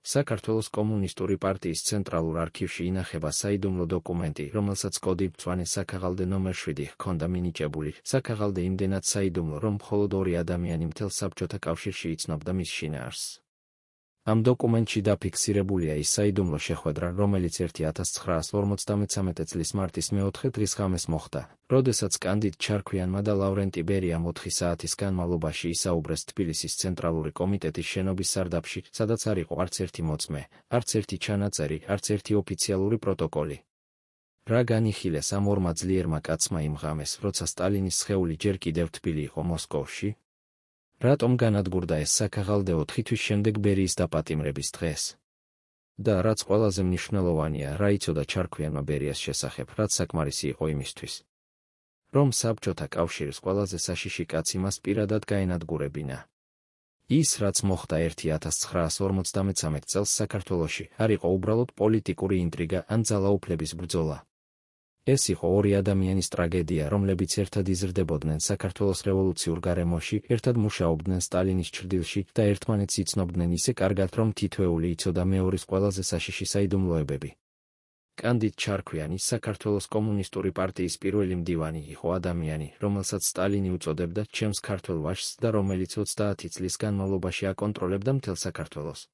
საქართველოს კომუნისტური პარტიის ცენტრალურ არქივში ინახება საიდუმლო დოკუმენტი, რომელსაც კოდი მწვანე საქაღალდე ნომერ 7 ჰქონდა მინიჭებული. საქაღალდე იმდენად საიდუმლო, რომ მხოლოდ 2 ადამიანი მთელ საბჭოთა კავშირში იცნობდა მის შინაარსს. ამ დოკუმენტში დაფიქსირებულია ის საიდუმლო შეხვედრა, რომელიც 1953 წლის მარტის მე-4 დღის ღამეს მოხდა, როდესაც კანდიდ ჩარქვიანმა და ლავრენტი ბერიამ 4 საათის განმავლობაში ისაუბრეს თბილისის ცენტრალური კომიტეტის შენობის სარდაფში, სადაც არ იყო არც ერთი მოწმე, არც ერთი ჩანაწერი, არც ერთი ოფიციალური პროტოკოლი. რა განიხილეს ამ ორმა ძლიერმა კაცმა იმ ღამეს, როცა სტალინის სხეული ჯერ კიდევ თბილი იყო მოსკოვში? რატომ განადგურდა ეს საქაღალდე 4 თვის შემდეგ ბერიის დაპატიმრების დღეს? და რაც ყველაზე მნიშვნელოვანია, რა იცოდა ჩარქვიანმა ბერიას შესახებ, რაც საკმარისი იყო იმისთვის, რომ საბჭოთა კავშირის ყველაზე საშიში კაცი მას პირადად გაენადგურებინა. ის, რაც მოხდა 1953 წელს საქართველოში, არ იყო უბრალოდ პოლიტიკური ინტრიგა ან ძალაუფლების ბრძოლა. ეს იყო 2 ადამიანის ტრაგედია, რომლებიც ერთად იზრდებოდნენ საქართველოს რევოლუციურ გარემოში, ერთად მუშაობდნენ სტალინის ჩრდილში და ერთმანეთს იცნობდნენ ისე კარგად, რომ თითოეული იცოდა მეორის ყველაზე საშიში საიდუმლოებები. კანდიდ ჩარქვიანი, საქართველოს კომუნისტური პარტიის პირველი მდივანი იყო ადამიანი, რომელსაც სტალინი უწოდებდა ჩემს ქართველ ვაჟს და რომელიც 30 წლის განმავლობაში აკონტროლებდა მთელ საქართველოს.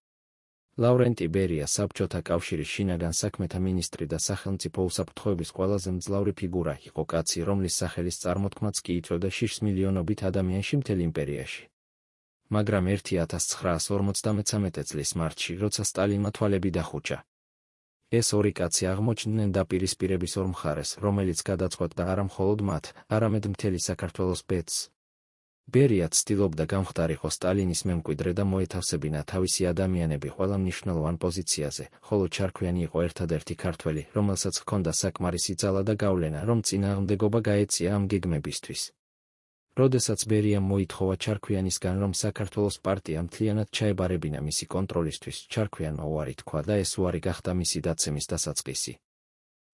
ლავრენტი ბერია საბჭოთა კავშირის შინაგან საქმეთა მინისტრი და სახელმწიფო უსაფრთხოების ყველაზე მძლავრი ფიგურა იყო კაცი, რომლის სახელის წარმოთქმაც კი იწვევდა შიშს მილიონობით ადამიანში მთელ იმპერიაში. მაგრამ 1953 წლის მარტში, როცა სტალინმა თვალები დახუჭა, ეს 2 კაცი აღმოჩნდნენ დაპირისპირების ორ მხარეს, რომელიც გადაწყვეტდა არა მხოლოდ მათ, არამედ მთელი საქართველოს ბედს. ბერია ცდილობდა გამხდარიყო სტალინის მემკვიდრე და მოეთავსებინა თავისი ადამიანები ყველა მნიშვნელოვან პოზიციაზე, ხოლო ჩარქვიანი იყო ერთადერთი ქართველი, რომელსაც ჰქონდა საკმარისი ძალა და გავლენა, რომ წინააღმდეგობა გაეწია ამ გეგმებისთვის. როდესაც ბერიამ მოითხოვა ჩარქვიანისგან, რომ საქართველოს პარტია მთლიანად ჩაებარებინა მისი კონტროლისთვის, ჩარქვიანმა უარი თქვა და ეს უარი გახდა მისი დაცემის დასაწყისი.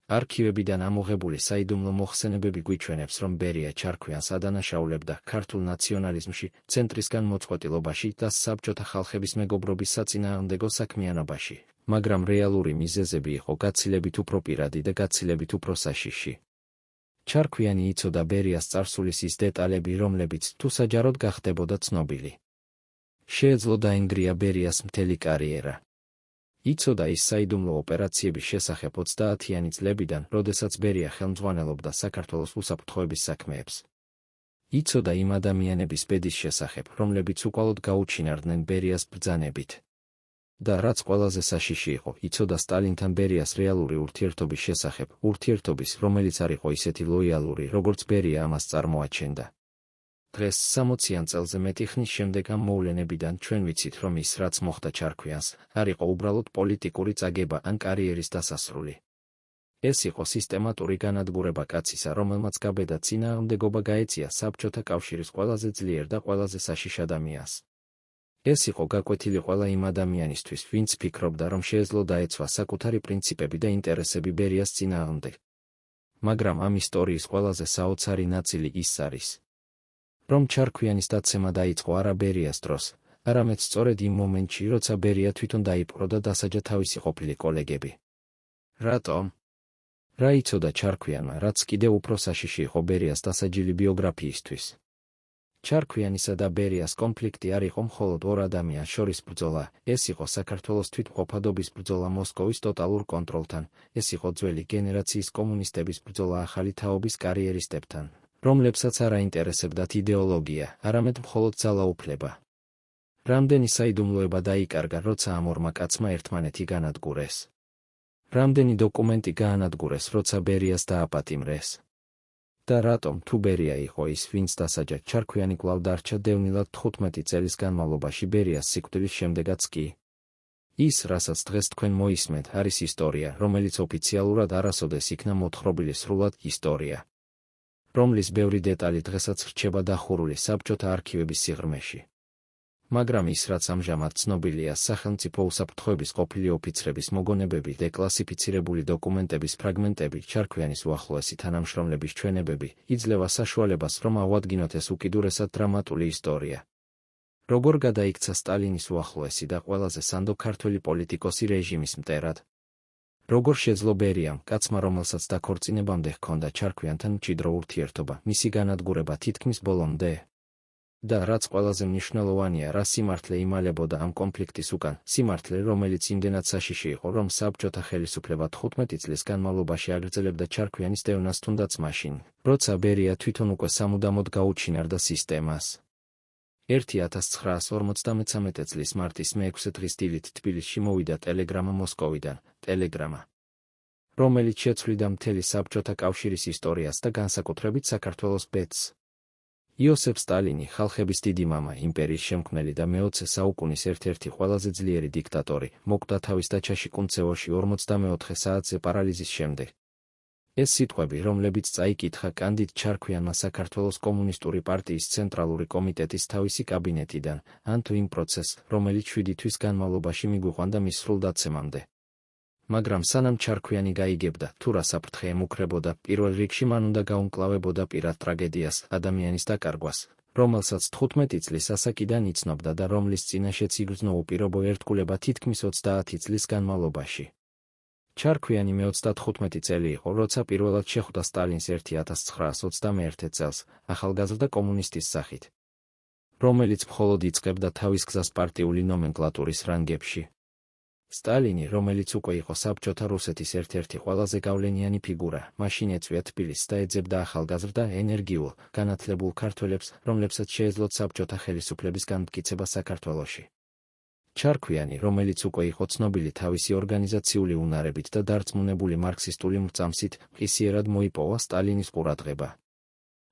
არქივებიდან ამოღებული საიდუმლო მოხსენებები გვიჩვენებს, რომ ბერია ჩარქვიანს ადანაშაულებდა ქართულ ნაციონალიზმში, ცენტრისგან მოწყոտილობაში და საბჭოთა ხალხების მეგობრობის საწინააღმდეგო საქმიანობაში, მაგრამ რეალური მიზეზები იყო გაცილებით უფრო პირადი და გაცილებით უფრო საშიში. ჩარქვიანი იცოდა ბერიას წარსულის ის დეტალები, რომლებიც თუ საჯაროდ გახდებოდა ცნობილი, შეეძლო დაენგრია ბერიას მთელი კარიერა. იცოდა ის საიდუმლო ოპერაციების შესახებ 30-იანი წლებიდან, როდესაც ბერია ხელმძღვანელობდა საქართველოს უსაფრთხოების საქმეებს. იცოდა იმ ადამიანების ბედის შესახებ, რომლებიც უკვალოდ გაუჩინარდნენ ბერიას ბრძანებით. და რაც ყველაზე საშიში იყო, იცოდა სტალინთან ბერიას რეალური ურთიერთობის შესახებ, ურთიერთობის, რომელიც არ იყო ისეთი ლოიალური, როგორც ბერია ამას წარმოაჩენდა. დღეს 60-იან წელზე მეტი ხნის შემდეგ ამ მოვლენებიდან ჩვენ ვიცით, რომ ის, რაც მოხდა ჩარქვიანს, არ იყო უბრალოდ პოლიტიკური წაგება ან კარიერის დასასრული. ეს იყო სისტემატური განადგურება კაცისა, რომელმაც გაბედა წინააღმდეგობა გაეწია საბჭოთა კავშირის ყველაზე ძლიერ და ყველაზე საშიშ ადამიანს. ეს იყო გაკვეთილი ყველა იმ ადამიანისთვის, ვინც ფიქრობდა, რომ შეეძლო დაეცვა საკუთარი პრინციპები და ინტერესები ბერიას წინააღმდეგ. მაგრამ ამ ისტორიის ყველაზე საოცარი ნაწილი ის არის, რომ ჩარქვიანის დაცემა დაიწყო არა ბერიას დროს, არამედ სწორედ იმ მომენტში, როცა ბერია თვითონ დაიპყრო და დასაჯა თავისი ყოფილი კოლეგები. რატომ? რა იცოდა ჩარქვიანმა, რაც კიდევ უფრო საშიში იყო ბერიას დასაჯილი ბიოგრაფიისთვის? ჩარქვიანისა და ბერიას კონფლიქტი არ იყო მხოლოდ 2 ადამიანს შორის ბრძოლა, ეს იყო საქართველოს თვითმყოფადობის ბრძოლა მოსკოვის ტოტალურ კონტროლთან, ეს იყო ძველი გენერაციის კომუნისტების ბრძოლა ახალი თაობის კარიერისტებთან, რომლებსაც არ აინტერესებდათ იდეოლოგია, არამედ მხოლოდ ძალაუფლება. რამდენი საიდუმლოება დაიკარგა, როცა ამ ორმა კაცმა ერთმანეთი განადგურეს? რამდენი დოკუმენტი გაანადგურეს, როცა ბერიას დააპატიმრეს? და რატომ, თუ ბერია იყო ის, ვინც დასაჯა, ჩარქვიანი კვლავ დარჩა დევნილად 15 წელის განმავლობაში ბერიას სიკვდილის შემდეგაც კი? ის, რასაც დღეს თქვენ მოისმენთ, არის ისტორია, რომელიც ოფიციალურად არასოდეს იქნა მოთხრობილი სრულად ისტორია, რომლის ბევრი დეტალი დღესაც რჩება დახურული საბჭოთა არქივების სიღრმეში. მაგრამ ის, რაც ამჟამად ცნობილია, სახელმწიფო უსაფრთხოების ყოფილი ოფიცრების მოგონებები, დეკლასიფიცირებული დოკუმენტების ფრაგმენტები, ჩარქვიანის უახლოესი თანამშრომლების ჩვენებები, იძლევა საშუალებას, რომ ავადგინოთ ეს უკიდურესად დრამატული ისტორია, როგორ გადაიქცა სტალინის უახლოესი და ყველაზე სანდო ქართველი პოლიტიკოსი რეჟიმის მტერად? როგორ შეძლო ბერიამ, კაცმა, რომელსაც დაქორწინებამდე ჰქონდა ჩარქვიანთან მჭიდრო ურთიერთობა, მისი განადგურება თითქმის ბოლომდე? და რაც ყველაზე მნიშვნელოვანია, რა სიმართლე იმალებოდა ამ კონფლიქტის უკან, სიმართლე, რომელიც იმდენად საშიში იყო, რომ საბჭოთა ხელისუფლება 15 წლის განმავლობაში აგრძელებდა ჩარქვიანის დევნას, თუნდაც მაშინ, როცა ბერია თვითონ უკვე სამუდამოდ გაუჩინარდა სისტემას. 1953 წლის მარტის მე-6 დღის დილით თბილისში მოვიდა ტელეგრამა მოსკოვიდან, ტელეგრამა, რომელიც შეცვლიდა მთელი საბჭოთა კავშირის ისტორიას და განსაკუთრებით საქართველოს ბედს. იოსებ სტალინი, ხალხების დიდი მამა, იმპერიის შემქმნელი და მე-20 საუკუნის ერთ-ერთი ყველაზე ძლიერი დიქტატორი, მოკვდა თავის დაჩაში კუნცევოში 44 საათზე პარალიზის შემდეგ. ეს სიტყვები, რომლებიც წაიკითხა კანდიდ ჩარქვიანმა საქართველოს კომუნისტური პარტიის ცენტრალური კომიტეტის თავისი კაბინეტიდან, ან თუ იმ პროცესს, რომელიც 7 თვის განმავლობაში მიგვიყვანდა მის სრულდაცემამდე. მაგრამ სანამ ჩარქვიანი გაიგებდა, თუ რა საფრთხე ემუქრებოდა, პირველ რიგში მან უნდა გაუმკლავებოდა პირად ტრაგედიას, ადამიანის დაკარგვას, რომელსაც 15 წლის ასაკიდან იცნობდა და რომლის წინაშეც იგრძნო უპირობო ერთგულება თითქმის 30 წლის განმავლობაში. ჩარქვიანი მე-35 წელი იყო, როცა პირველად შეხვდა სტალინს 1921 წელს, ახალგაზრდა კომუნისტის სახით, რომელიც მხოლოდ იწყებდა თავის გზას პარტიული ნომენკლატურის რანგებში. სტალინი, რომელიც უკვე იყო საბჭოთა რუსეთის ერთ-ერთი ყველაზე გავლენიანი ფიგურა, მაშინ ეწვია თბილისს და ეძებდა ახალგაზრდა, ენერგიულ, განათლებულ ქართველებს, რომლებსაც შეეძლოთ საბჭოთა ხელისუფლების განმტკიცება საქართველოში. ჩარქვიანი, რომელიც უკვე იყო ცნობილი თავისი ორგანიზაციული უნარებით და დარწმუნებული მარქსისტული მრწამსით, მყისიერად მოიპოვა სტალინის ყურადღება.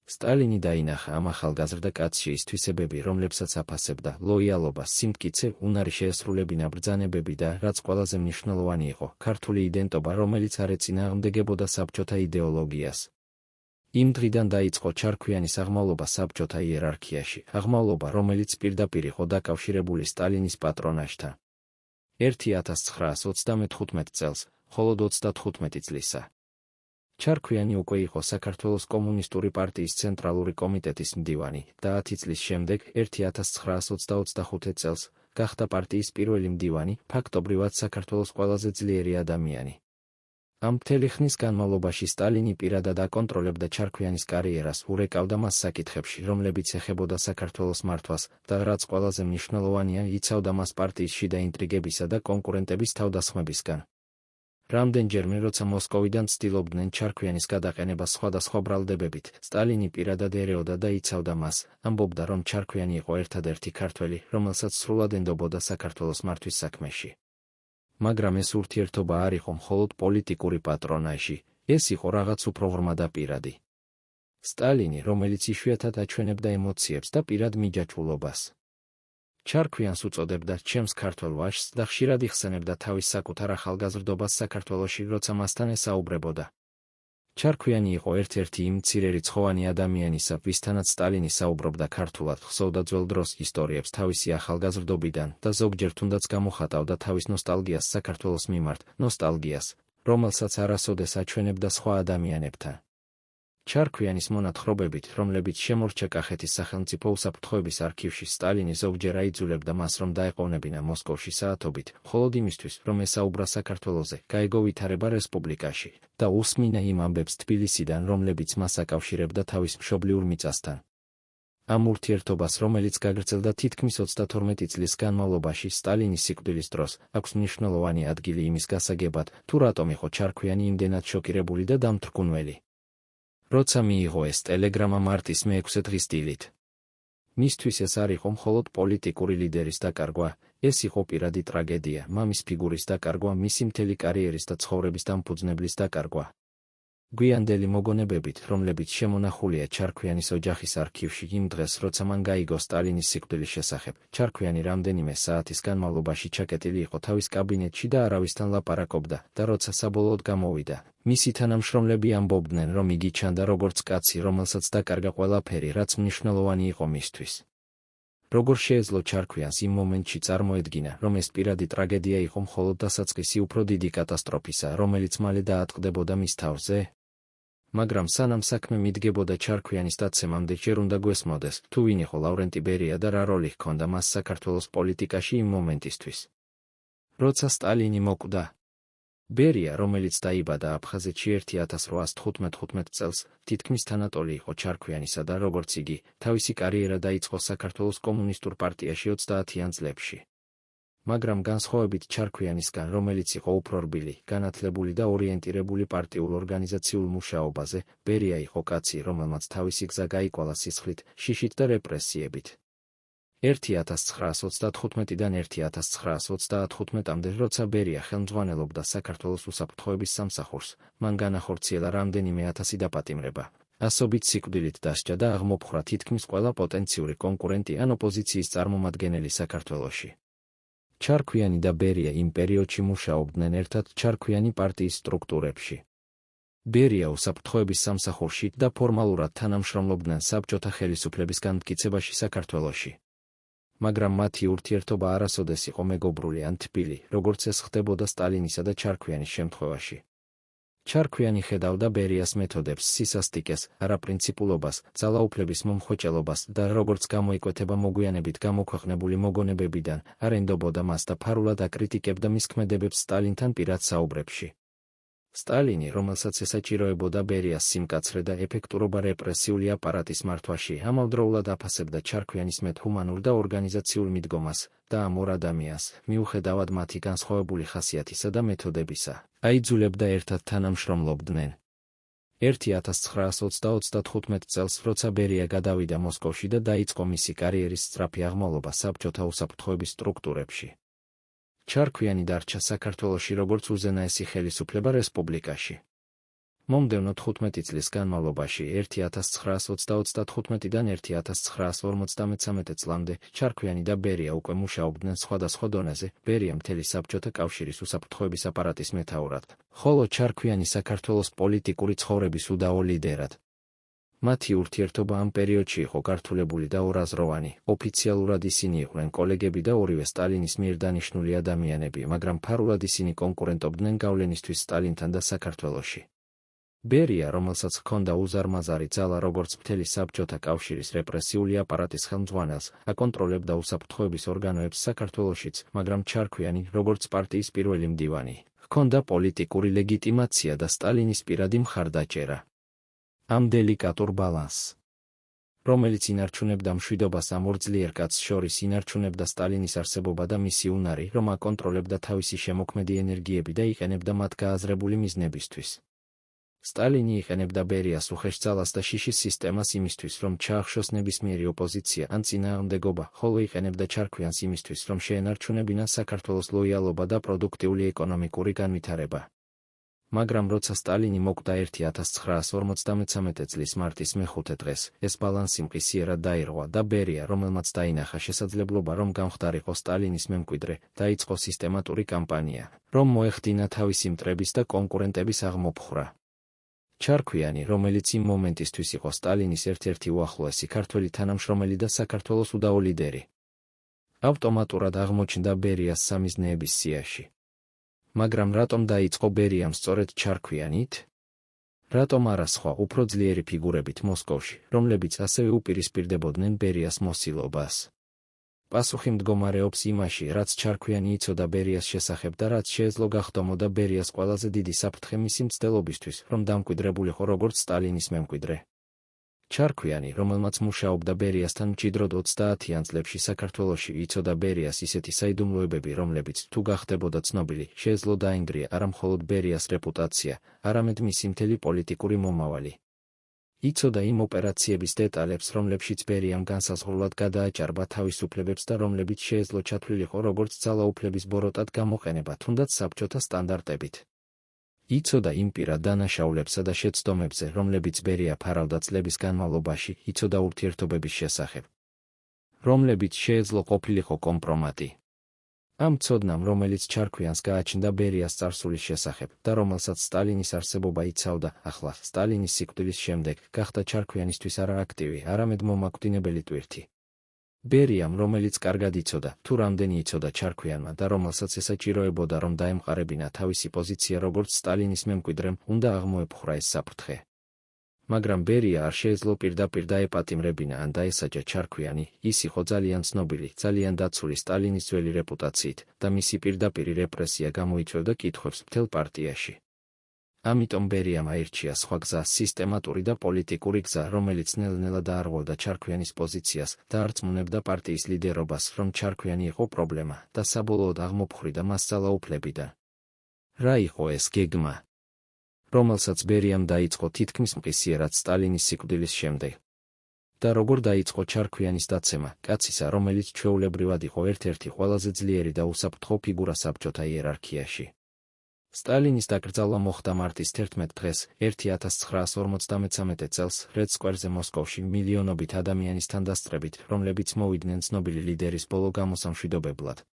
სტალინი დაინახა ამ ახალგაზრდა კაცში ის თვისებები, რომლებსაც აფასებდა: ლოიალობა, სიმტკიცე, უნარი შეესრულებინა ბრძანებები და, რაც ყველაზე მნიშვნელოვანი იყო, ქართული იდენტობა, რომელიც არ ეწინააღმდეგებოდა საბჭოთა იდეოლოგიას. იმ დღიდან დაიწყო ჩარქვიანის აღმავლობა საბჭოთა იერარქიაში, აღმავლობა, რომელიც პირდაპირ იყო დაკავშირებული სტალინის პატრონაჟთან. 1935 წელს, მხოლოდ 35 წლისა, ჩარქვიანი უკვე იყო საქართველოს კომუნისტური პარტიის ცენტრალური კომიტეტის მდივანი და 10 წლის შემდეგ, 1925 წელს, გახდა პარტიის პირველი მდივანი, ფაქტობრივად საქართველოს ყველაზე ძლიერი ადამიანი. ამ მთელი ხნის განმავლობაში სტალინი პირადად აკონტროლებდა ჩარქვიანის კარიერას, ურეკავდა მას საკითხებში, რომლებიც ეხებოდა საქართველოს მართვას და, რაც ყველაზე მნიშვნელოვანია, იცავდა მას პარტიის შიდა ინტრიგებისა და კონკურენტების თავდასხმებისგან. რამდენჯერმე, როცა მოსკოვიდან ცდილობდნენ ჩარქვიანის გადაყენებას სხვადასხვა ბრალდებებით, სტალინი პირადად ერეოდა და იცავდა მას, ამბობდა, რომ ჩარქვიანი იყო ერთადერთი ქართველი, რომელსაც სრულად ენდობოდა საქართველოს მართვის საქმეში. მაგრამ ეს ურთიერთობა არ იყო მხოლოდ პოლიტიკური პატრონაჟი, ეს იყო რაღაც უფრო ღრმა და პირადი. სტალინი, რომელიც იშვიათად აჩვენებდა ემოციებს და პირად მიჯაჭვულობას, ჩარქვიანს უწოდებდა ჩემს ქართველ ვაჟს და ხშირად იხსენებდა თავის საკუთარ ახალგაზრდობას საქართველოში, როცა მასთან ესაუბრებოდა. ჩარქვიანი იყო ერთ-ერთი იმ მცირერიცხოვანი ადამიანისა, ვისთანაც სტალინი საუბრობდა ქართულად, ხსოვდა ძველ დროს ისტორიებს თავისი ახალგაზრდობიდან და ზოგჯერ თუნდაც გამოხატავდა თავის ნოსტალგიას საქართველოს მიმართ, ნოსტალგიას, რომელსაც არასოდეს აჩვენებდა სხვა ადამიანებთან. ჩარქვიანის მონათხრობებით, რომლებიც შემორჩა კახეთის სახელმწიფო უსაფრთხოების არქივში, სტალინი ზოგჯერ აიძულებდა მას, რომ დაეყოვნებინა მოსკოვში საათობით, მხოლოდ იმისთვის, რომ ესაუბრა საქართველოზე, გაეგო ვითარება რესპუბლიკაში და უსმინა იმ ამბებს თბილისიდან, რომლებიც მას აკავშირებდა თავის მშობლიურ მიწასთან. ამ ურთიერთობას, რომელიც გაგრძელდა თითქმის 32 წლის განმავლობაში, სტალინის სიკვდილის დროს, აქვს მნიშვნელოვანი ადგილი იმის გასაგებად, თუ რატომ იყო ჩარქვიანი იმდენად შოკირებული და დამთრგუნველი. როცა მიიღო ეს ტელეგრამა მარტის მე-6 დღის დილით, მისთვის ეს არ იყო მხოლოდ პოლიტიკური ლიდერის დაკარგვა, ეს იყო პირადი ტრაგედია, მამის ფიგურის დაკარგვა, მისი მთელი კარიერის და ცხოვრების დამფუძნებლის დაკარგვა. გვიანდელი მოგონებებით, რომლებიც შემონახულია ჩარქვიანის ოჯახის არქივში იმ დღეს, როცა მან გაიგო სტალინის სიკვდილის შესახებ, ჩარქვიანი რამდენიმე საათის განმავლობაში ჩაკეტილი იყო თავის კაბინეტში და არავისთან ლაპარაკობდა და როცა საბოლოოდ გამოვიდა, მისი თანამშრომლები ამბობდნენ, რომ იგი ჩანდა როგორც კაცი, რომელსაც დაკარგა ყველაფერი, რაც მნიშვნელოვანი იყო მისთვის. როგორ შეეძლო ჩარქვიანს იმ მომენტში წარმოედგინა, რომ ეს პირადი ტრაგედია იყო მხოლოდ დასაწყისი უფრო დიდი კატასტროფისა, რომელიც მალე დაატყდებოდა მის თავზე? მაგრამ სანამ საქმე მიდგებოდა ჩარქვიანის დაცემამდე ჯერ უნდა გვესმოდეს, თუ ვინ იყო ლავრენტი ბერია და რა როლი ჰქონდა მას საქართველოს პოლიტიკაში იმ მომენტისთვის. როცა სტალინი მოკვდა, ბერია, რომელიც დაიბადა აფხაზეთში 1815 წელს, თითქმის თანატოლი იყო ჩარქვიანისა და როგორც იგი, თავისი კარიერა დაიწყო საქართველოს კომუნისტურ პარტიაში 30-იან წლებში. მაგრამ განსხვავებით ჩარქვიანისგან, რომელიც იყო უფრო რბილი, განათლებული და ორიენტირებული პარტიულ ორგანიზაციულ მუშაობაზე, ბერია იყო კაცი, რომელმაც თავისი გზა გაიკვალა სისხლით, შიშით და რეპრესიებით. 1935-დან 1939-მდე, როცა ბერია ხელმძღვანელობდა საქართველოს უსაფრთხოების სამსახურს, მან განახორციელა რამდენიმე ათასი დაპატიმრება. ასობით სიკვდილით დასჯა და აღმოფხვრა თითქმის ყველა პოტენციური კონკურენტი ან ოპოზიციის წარმომადგენელი საქართველოში. ჩარქვიანი და ბერია იმ პერიოდში მუშაობდნენ ერთად ჩარქვიანი პარტიის სტრუქტურებში. ბერია უსაფრთხოების სამსახურში და ფორმალურად თანამშრომლობდნენ საბჭოთა ხელისუფლების განმტკიცებაში საქართველოში. მაგრამ მათი ურთიერთობა არასოდეს იყო მეგობრული ან თბილი, როგორც ეს ხდებოდა სტალინისა და ჩარქვიანის შემთხვევაში. ჩარქვიანი ხედავდა ბერიას მეთოდებს, სისასტიკეს, არაპრინციპულობას, ძალაუფლების მომხვეჭელობას და როგორც გამოიკვეთება მოგვიანებით გამოქვეყნებული მოგონებებიდან, არ ენდობოდა მას და ფარულად აკრიტიკებდა მის ქმედებებს სტალინთან პირად საუბრებში. სტალინი, რომელსაც ესაჭიროებოდა ბერიას სიმკაცრე და ეფექტურობა რეპრესიული აპარატის მართვაში, ამავდროულად აფასებდა ჩარქვიანის მეტჰუმანურ და ორგანიზაციულ მიდგომას და ამ ორ ადამიანს, მიუხედავად მათი განსხვავებული ხასიათისა და მეთოდებისა, აიძულებდა ერთად თანამშრომლობდნენ. 1935 წელს, როცა ბერია გადავიდა მოსკოვში და დაიწყო მისი კარიერის სწრაფი აღმავლობა საბჭოთა უსაფრთხოების სტრუქტურებში, ჩარქვიანი დარჩა საქართველოში როგორც უზენაესი ხელისუფლება რესპუბლიკაში. მომდევნო 15 წლის განმავლობაში 1935-დან 1953 წლამდე ჩარქვიანი და ბერია უკვე მუშაობდნენ სხვადასხვა დონეზე, ბერია მთელი საბჭოთა კავშირის უსაფრთხოების აპარატის მეთაურად, ხოლო ჩარქვიანი საქართველოს პოლიტიკური ცხოვრების უდავო ლიდერად. მათი ურთიერთობა ამ პერიოდში იყო გართულებული და ორაზროვანი, ოფიციალურად ისინი იყვნენ კოლეგები და ორივე სტალინის მიერ დანიშნული ადამიანები, მაგრამ ფარულად ისინი კონკურენტობდნენ გავლენისთვის სტალინთან და საქართველოში. ბერია, რომელსაც ჰქონდა უზარმაზარი ძალა როგორც მთელი საბჭოთა კავშირის რეპრესიული აპარატის ხელმძღვანელს, აკონტროლებდა უსაფრთხოების ორგანოებს საქართველოშიც, მაგრამ ჩარქვიანი, როგორც პარტიის პირველი მდივანი, ჰქონდა პოლიტიკური ლეგიტიმაცია და სტალინის პირადი მხარდაჭერა. ამ დელიკატურ ბალანსს, რომელიც ინარჩუნებდა მშვიდობას ამ ორ ძლიერ კაცს შორის, ინარჩუნებდა სტალინის არსებობა და მისი უნარი, რომ აკონტროლებდა თავისი შემოქმედი ენერგიები და იყენებდა მათ გააზრებული მიზნებისთვის. სტალინი იყენებდა ბერიას უხეშ ძალას და შიშის სისტემას იმისთვის, რომ ჩაახშოს ნებისმიერი ოპოზიცია ან წინააღმდეგობა, ხოლო იყენებდა ჩარქვიანს იმისთვის, რომ შეენარჩუნებინა საქართველოს ლოიალობა და პროდუქტიული ეკონომიკური განვითარება. მაგრამ როცა სტალინი მოკვდა 1953 წლის მარტის მე-5 დღეს, ეს ბალანსი მყისიერად დაირღვა და ბერია, რომელმაც დაინახა შესაძლებლობა, რომ გამხდარიყო სტალინის მემკვიდრე, დაიწყო სისტემატური კამპანია, რომ მოეხდინა თავისი მტრების და კონკურენტების აღმოფხვრა. ჩარქვიანი, რომელიც იმ მომენტისთვის იყო სტალინის ერთ-ერთი უახლოესი ქართველი თანამშრომელი და საქართველოს უდავო ლიდერი, ავტომატურად აღმოჩნდა ბერიას სამიზნეების სიაში. მაგრამ რატომ დაიწყო ბერიამ სწორედ ჩარქვიანით? რატომ არა სხვა, უფრო ძლიერი ფიგურებით მოსკოვში, რომლებიც ასევე უპირისპირდებოდნენ ბერიას მოსილობას? პასუხი მდგომარეობს იმაში, რაც ჩარქვიანი იცოდა ბერიას შესახებ და რაც შეეძლო გახდომოდა ბერიას ყველაზე დიდი საფრთხე მისი მცდელობისთვის, რომ დამკვიდრებულიყო როგორც სტალინის მემკვიდრე. ჩარქვიანი, რომელმაც მუშაობდა ბერიასთან მჭიდროდ 30-იან წლებში საქართველოში, იცოდა ბერიას ისეთი საიდუმლოებები, რომლებიც თუ გახდებოდა ცნობილი, შეეძლო დაინგრია არა მხოლოდ ბერიას რეპუტაცია, არამედ მისი მთელი პოლიტიკური მომავალი. იცოდა იმ ოპერაციების დეტალებს, რომლებშიც ბერიამ განსაზღვრულად გადააჭარბა თავისუფლებებს და რომლებიც შეეძლო ჩათვლილიყო როგორც ძალაუფლების ბოროტად გამოყენება, თუნდაც საბჭოთა სტანდარტებით. იცოდა იმ პირად დანაშაულებსა და შეცდომებზე, რომლებიც ბერია ფარავდა წლების განმავლობაში, იცოდა ურთიერთობების შესახებ, რომლებიც შეეძლო ყოფილიყო კომპრომატი. ამ ცოდნამ, რომელიც ჩარქვიანს გააჩნდა ბერიას წარსულის შესახებ და რომელსაც სტალინის არსებობა იცავდა, ახლა სტალინის სიკვდილის შემდეგ გახდა ჩარქვიანისთვის არა აქტივი, არამედ მომაკვდინებელი ტვირთი. ბერიამ, რომელიც კარგად იცოდა, თუ რამდენი იცოდა ჩარქვიანმა და რომელსაც ესაჭიროებოდა, რომ დაემყარებინა თავისი პოზიცია როგორც სტალინის მემკვიდრემ, უნდა აღმოეფხვრა ეს საფრთხე. მაგრამ ბერია არ შეეძლო პირდაპირ დაეპატიმრებინა ან დაესაჯა ჩარქვიანი, ის იყო ძალიან ცნობილი, ძალიან დაცული სტალინის ძველი რეპუტაციით და მისი პირდაპირი რეპრესია გამოიწვევდა კითხვებს მთელ პარტიაში. ამიტომ ბერიამ აირჩია სხვა გზა, სისტემატური და პოლიტიკური გზა, რომელიც ნელ-ნელა დაარღვევდა ჩარქვიანის პოზიციას და არწმუნებდა პარტიის ლიდერობას, რომ ჩარქვიანი იყო პრობლემა და საბოლოოდ აღმოფხვრდა მას ძალაუფლებიდან. რა იყო ეს გეგმა, რომელსაც ბერიამ დაიწყო თითქმის მყისიერად სტალინის სიკვდილის შემდეგ? და როგორ დაიწყო ჩარქვიანის დაცემა, კაცისა, რომელიც ჩვეულებრივად იყო ერთ-ერთი ყველაზე ძლიერი და უსაფრთხო ფიგურა საბჭოთა იერარქიაში? სტალინის დაკრძალვა მოხდა მარტის 11 დღეს, 1953 წელს, რედ სკვერზე მოსკოვში, მილიონობით ადამიანის თანდასწრებით, რომლებიც მოვიდნენ ცნობილი ლიდერის ბოლო გამოსამშვიდობებლად.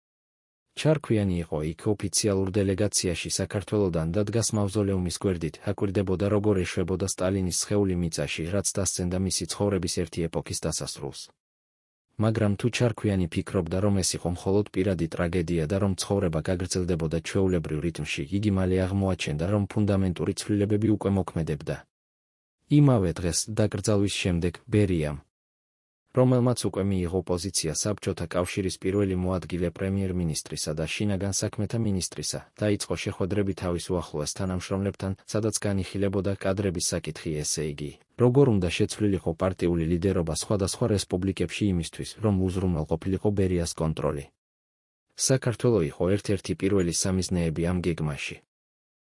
ჩარქვიანი იყო იქ ოფიციალურ დელეგაციაში საქართველოდან და დგას მავზოლეუმის გვერდით, აკვირდებოდა როგორ ეშვებოდა სტალინის სხეული მიწაში, რაც დასცენდა მისი ცხოვრების ერთი ეპოქის დასასრულს. მაგრამ თუ ჩარქვიანი ფიქრობდა, რომ ეს იყო მხოლოდ პირადი ტრაგედია და რომ ცხოვრება გაგრძელდებოდა ჩვეულებრივ რიტმში, იგი მალე აღმოაჩენდა, რომ ფუნდამენტური ცვლილებები უკვე მოქმედებდა. იმავე დღეს, დაკრძალვის შემდეგ, ბერიამ, რომელმაც უკვე მიიღო პოზიცია საბჭოთა კავშირის პირველი მოადგილე პრემიერ-მინისტრისა და შინაგან საქმეთა მინისტრისა, დაიწყო შეხვედრები თავის უახლოეს თანამშრომლებთან, სადაც განიხილებოდა კადრების საკითხი, ესე იგი, როგორ უნდა შეცვლილიყო პარტიული ლიდერობა სხვადასხვა რესპუბლიკებში იმისთვის, რომ უზრუნველყოფილიყო ყოფილიყო ბერიას კონტროლი. საქართველო იყო ერთ-ერთი პირველი სამიზნეები ამ გეგმაში.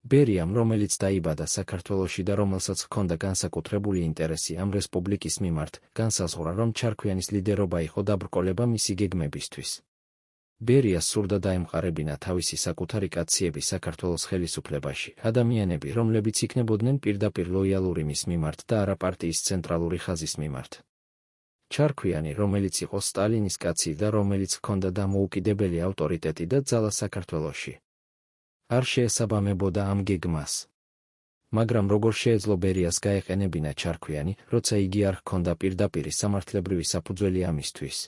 ბერიამ, რომელიც დაიბადა საქართველოში და რომელსაც ჰქონდა განსაკუთრებული ინტერესი ამ რესპუბლიკის მიმართ, განსაზღვრა, რომ ჩარქვიანის ლიდერობა იყო დაბრკოლება მისი გეგმებისთვის. ბერიას სურდა დაემყარებინა თავისი საკუთარი კაციები საქართველოს ხელისუფლებაში, ადამიანები, რომლებიც იქნებოდნენ პირდაპირ ლოიალური მის მიმართ და არა პარტიის ცენტრალური ხაზის მიმართ. ჩარქვიანი, რომელიც იყო სტალინის კაცი და რომელიც ჰქონდა დამოუკიდებელი ავტორიტეტი და ძალა საქართველოში, არ შეესაბამებოდა ამ გეგმას. მაგრამ როგორ შეეძლო ბერიას გაეყენებინა ჩარქვიანი, როცა იგი არ ჰქონდა პირდაპირი სამართლებრივი საფუძველი ამისთვის?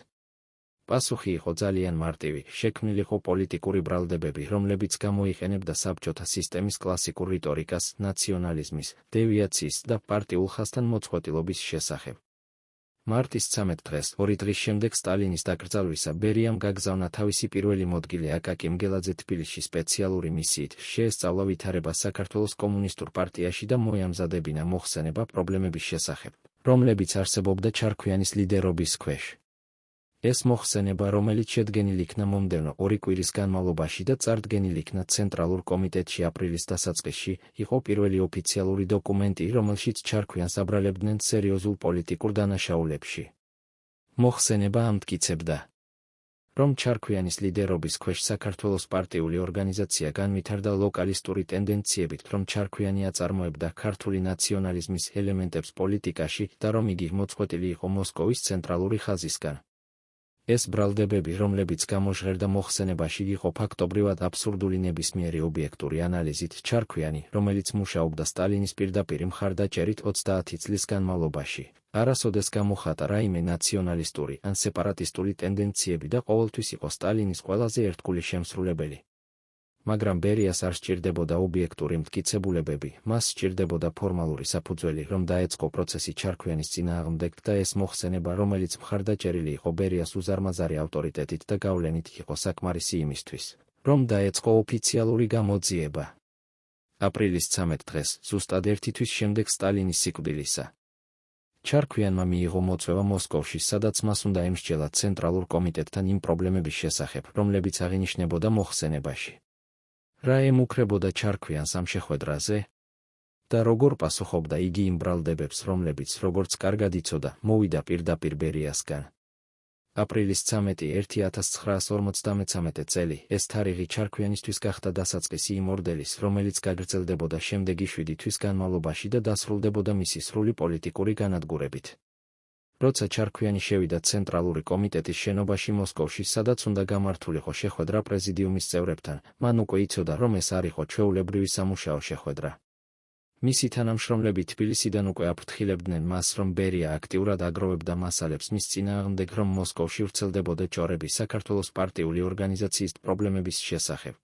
პასუხი იყო ძალიან მარტივი, შექმნილიყო პოლიტიკური ბრალდებები, რომლებიც გამოიყენებდა საბჭოთა სისტემის კლასიკურ რიტორიკას, ნაციონალიზმის, დევიაციის და პარტიულ ხაზთან მოწყვეტილობის შესახებ. მარტის 13 დღეს, 2 დღის შემდეგ სტალინის დაკრძალვისა, ბერიამ გაგზავნა თავისი პირველი მოდგილე აკაკი მგელაძე თბილისში სპეციალური მისიით, შეესწავლა ვითარება საქართველოს კომუნისტურ პარტიაში და მოიამზადებინა მოხსენება პრობლემების შესახებ, რომლებიც არსებობდა ჩარქვიანის ლიდერობის ქვეშ. ეს მოხსენება, რომელიც შედგენილი იქნა მომდევნო 2 კვირის განმავლობაში და წარდგენილი იქნა ცენტრალურ კომიტეტში აპრილის დასაწყისში, იყო პირველი ოფიციალური დოკუმენტი, რომელშიც ჩარქვიანს აბრალებდნენ სერიოზულ პოლიტიკურ დანაშაულებში. მოხსენება ამტკიცებდა, რომ ჩარქვიანის ლიდერობის ქვეშ საქართველოს პარტიული ორგანიზაცია განვითარდა ლოკალისტური ტენდენციებით, რომ ჩარქვიანი აწარმოებდა ქართული ნაციონალიზმის ელემენტებს პოლიტიკაში და რომ იგი მოწყვეტილი იყო მოსკოვის ცენტრალური ხაზისგან. ეს ბრალდებები, რომლებიც გამოჟღერდა მოხსენებაში, იყო ფაქტობრივად აბსურდული ნებისმიერი ობიექტური ანალიზით. ჩარქვიანი, რომელიც მუშაობდა სტალინის პირდაპირ მხარდაჭერით 30 წლის განმავლობაში, არასოდეს გამოხატა რაიმე ნაციონალისტური ან სეპარატისტული ტენდენციები და ყოველთვის იყო სტალინის ყველაზე ერთგული შემსრულებელი. მაგრამ ბერიას არ სჭირდებოდა ობიექტური მტკიცებულებები, მას სჭირდებოდა ფორმალური საფუძველი, რომ დაეწყო პროცესი ჩარქვიანის წინააღმდეგ და ეს მოხსენება, რომელიც მხარდაჭერილი იყო ბერიას უზარმაზარი ავტორიტეტით და გავლენით, იყო საკმარისი იმისთვის, რომ დაეწყო ოფიციალური გამოძიება. აპრილის 13 დღეს, ზუსტად 1 თვის შემდეგ სტალინის სიკვდილისა, ჩარქვიანმა მიიღო მოწვევა მოსკოვში, სადაც მას უნდა ემსჯელა ცენტრალურ კომიტეტთან იმ პრობლემების შესახებ, რომლებიც აღინიშნებოდა მოხსენებაში. რა ემუქრებოდა ჩარქვიანს ამ შეხვედრაზე? და როგორ პასუხობდა იგი იმ ბრალდებებს, რომლებიც, როგორც კარგად იცოდა, მოვიდა პირდაპირ ბერიასგან? აპრილის 13, 1953 წელი, ეს თარიღი ჩარქვიანისთვის გახდა დასაწყისი იმ ორდელის, რომელიც გაგრძელდებოდა შემდეგი 7 თვის განმავლობაში და დასრულდებოდა მისი სრული პოლიტიკური განადგურებით. როცა ჩარქვიანი შევიდა ცენტრალური კომიტეტის შენობაში მოსკოვში, სადაც უნდა გამართულიყო შეხვედრა პრეზიდიუმის წევრებთან, მან უკვე იცოდა, რომ ეს არ იყო ჩვეულებრივი სამუშაო შეხვედრა. მისი თანამშრომლები თბილისიდან უკვე აფრთხილებდნენ მას, რომ ბერია აქტიურად აგროვებდა მასალებს მის წინააღმდეგ, რომ მოსკოვში ვრცელდებოდა ჭორები საქართველოს პარტიული ორგანიზაციის პრობლემების შესახებ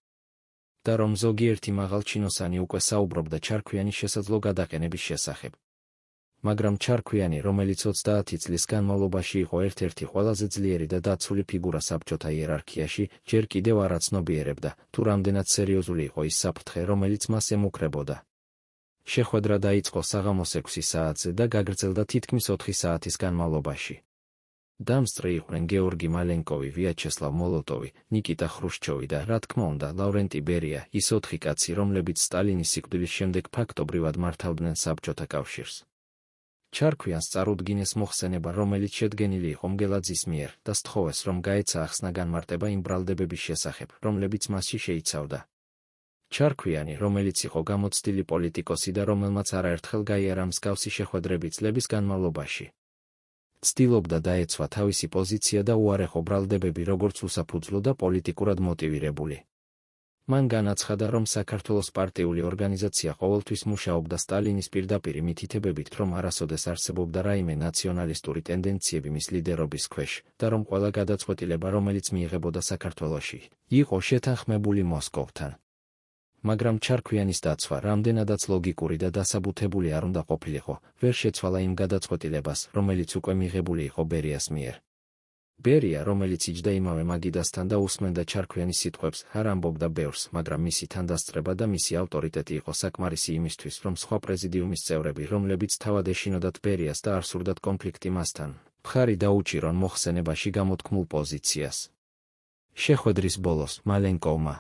და რომ ზოგიერთი მაღალჩინოსანი უკვე საუბრობდა ჩარქვიანის შესაძლო გადაყენების შესახებ. მაგრამ ჩარქვიანი, რომელიც 30 წლის განმავლობაში იყო ერთ-ერთი ყველაზე ძლიერი და დაცული ფიგურა საბჭოთა იერარქიაში, ჯერ კიდევ არ აცნობიერებდა, თუ რამდენად სერიოზული იყო ის საფრთხე, რომელიც მას ემუქრებოდა. შეხვედრა დაიწყო საღამოს 6 საათზე და გაგრძელდა თითქმის 4 საათის განმავლობაში. დამსწრე იყვნენ გეორგი მალენკოვი, ვიაჩესლავ მოლოტოვი, ნიკიტა ხრუშჩოვი და, რა თქმა უნდა, ლავრენტი ბერია, ის 4 კაცი, რომლებიც სტალინის სიკვდილის შემდეგ ფაქტობრივად მართავდნენ საბჭოთა კავშირს. ჩარქვიანს წარუდგინეს მოხსენება, რომელიც შედგენილი იყო მგელაძის მიერ და სთხოვეს, რომ გაეცა ახსნა განმარტება იმ ბრალდებების შესახებ, რომლებიც მასში შეიცავდა. ჩარქვიანი, რომელიც იყო გამოცდილი პოლიტიკოსი და რომელმაც არაერთხელ გაიარა მსგავსი შეხვედრები წლების განმავლობაში, ცდილობდა დაეცვა თავისი პოზიცია და უარეხო ბრალდებები როგორც უსაფუძვლო და პოლიტიკურად მოტივირებული. მან განაცხადა, რომ საქართველოს პარტიული ორგანიზაცია ყოველთვის მუშაობდა სტალინის პირდაპირი მითითებებით, რომ არასოდეს არსებობდა რაიმე ნაციონალისტური ტენდენციები მის ლიდერობის ქვეშ და რომ ყველა გადაწყვეტილება, რომელიც მიიღებოდა საქართველოში, იყო შეთანხმებული მოსკოვთან. მაგრამ ჩარქვიანის დაცვა, რამდენადაც ლოგიკური და დასაბუთებული არ უნდა ყოფილიყო, ვერ შეცვალა იმ გადაწყვეტილებას, რომელიც უკვე მიღებული იყო ბერიას მიერ. ბერია, რომელიც იჯდა იმავე მაგიდასთან და უსმენდა ჩარქვიანის სიტყვებს, არ ამბობდა ბევრს, მაგრამ მისი თანდასწრება და მისი ავტორიტეტი იყო საკმარისი იმისთვის, რომ სხვა პრეზიდიუმის წევრები, რომლებიც თავად ეშინოდათ ბერიას და არ სურდათ კონფლიქტი მასთან, მხარი დაუჭირონ მოხსენებაში გამოთქმულ პოზიციას. შეხვედრის ბოლოს, მალენკოვმა,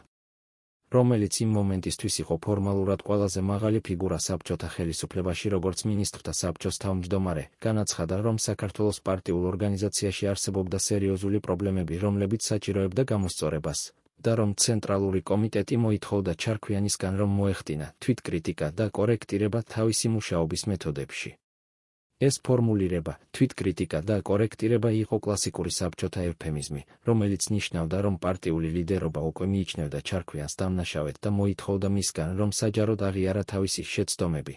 რომელიც იმ მომენტისთვის იყო ფორმალურად ყველაზე მაღალი ფიგურა საბჭოთა ხელისუფლებაში როგორც მინისტრთა საბჭოს თავმჯდომარე, განაცხადა, რომ საქართველოს პარტიულ ორგანიზაციაში არსებობდა სერიოზული პრობლემები, რომლებიც საჭიროებდა გამოსწორებას და რომ ცენტრალური კომიტეტი მოითხოვდა ჩარქვიანისგან, რომ მოეხდინა თვითკრიტიკა და კორექტირება თავისი მუშაობის მეთოდებში. ეს ფორმულირება, თვითკრიტიკა და კორექტირება იყო კლასიკური საბჭოთა ევფემიზმი, რომელიც ნიშნავდა, რომ პარტიული ლიდერობა უკვე მიიჩნევდა ჩარქვიანს დამნაშავედ და მოითხოვდა მისგან, რომ საჯაროდ აღიარა თავისი შეცდომები.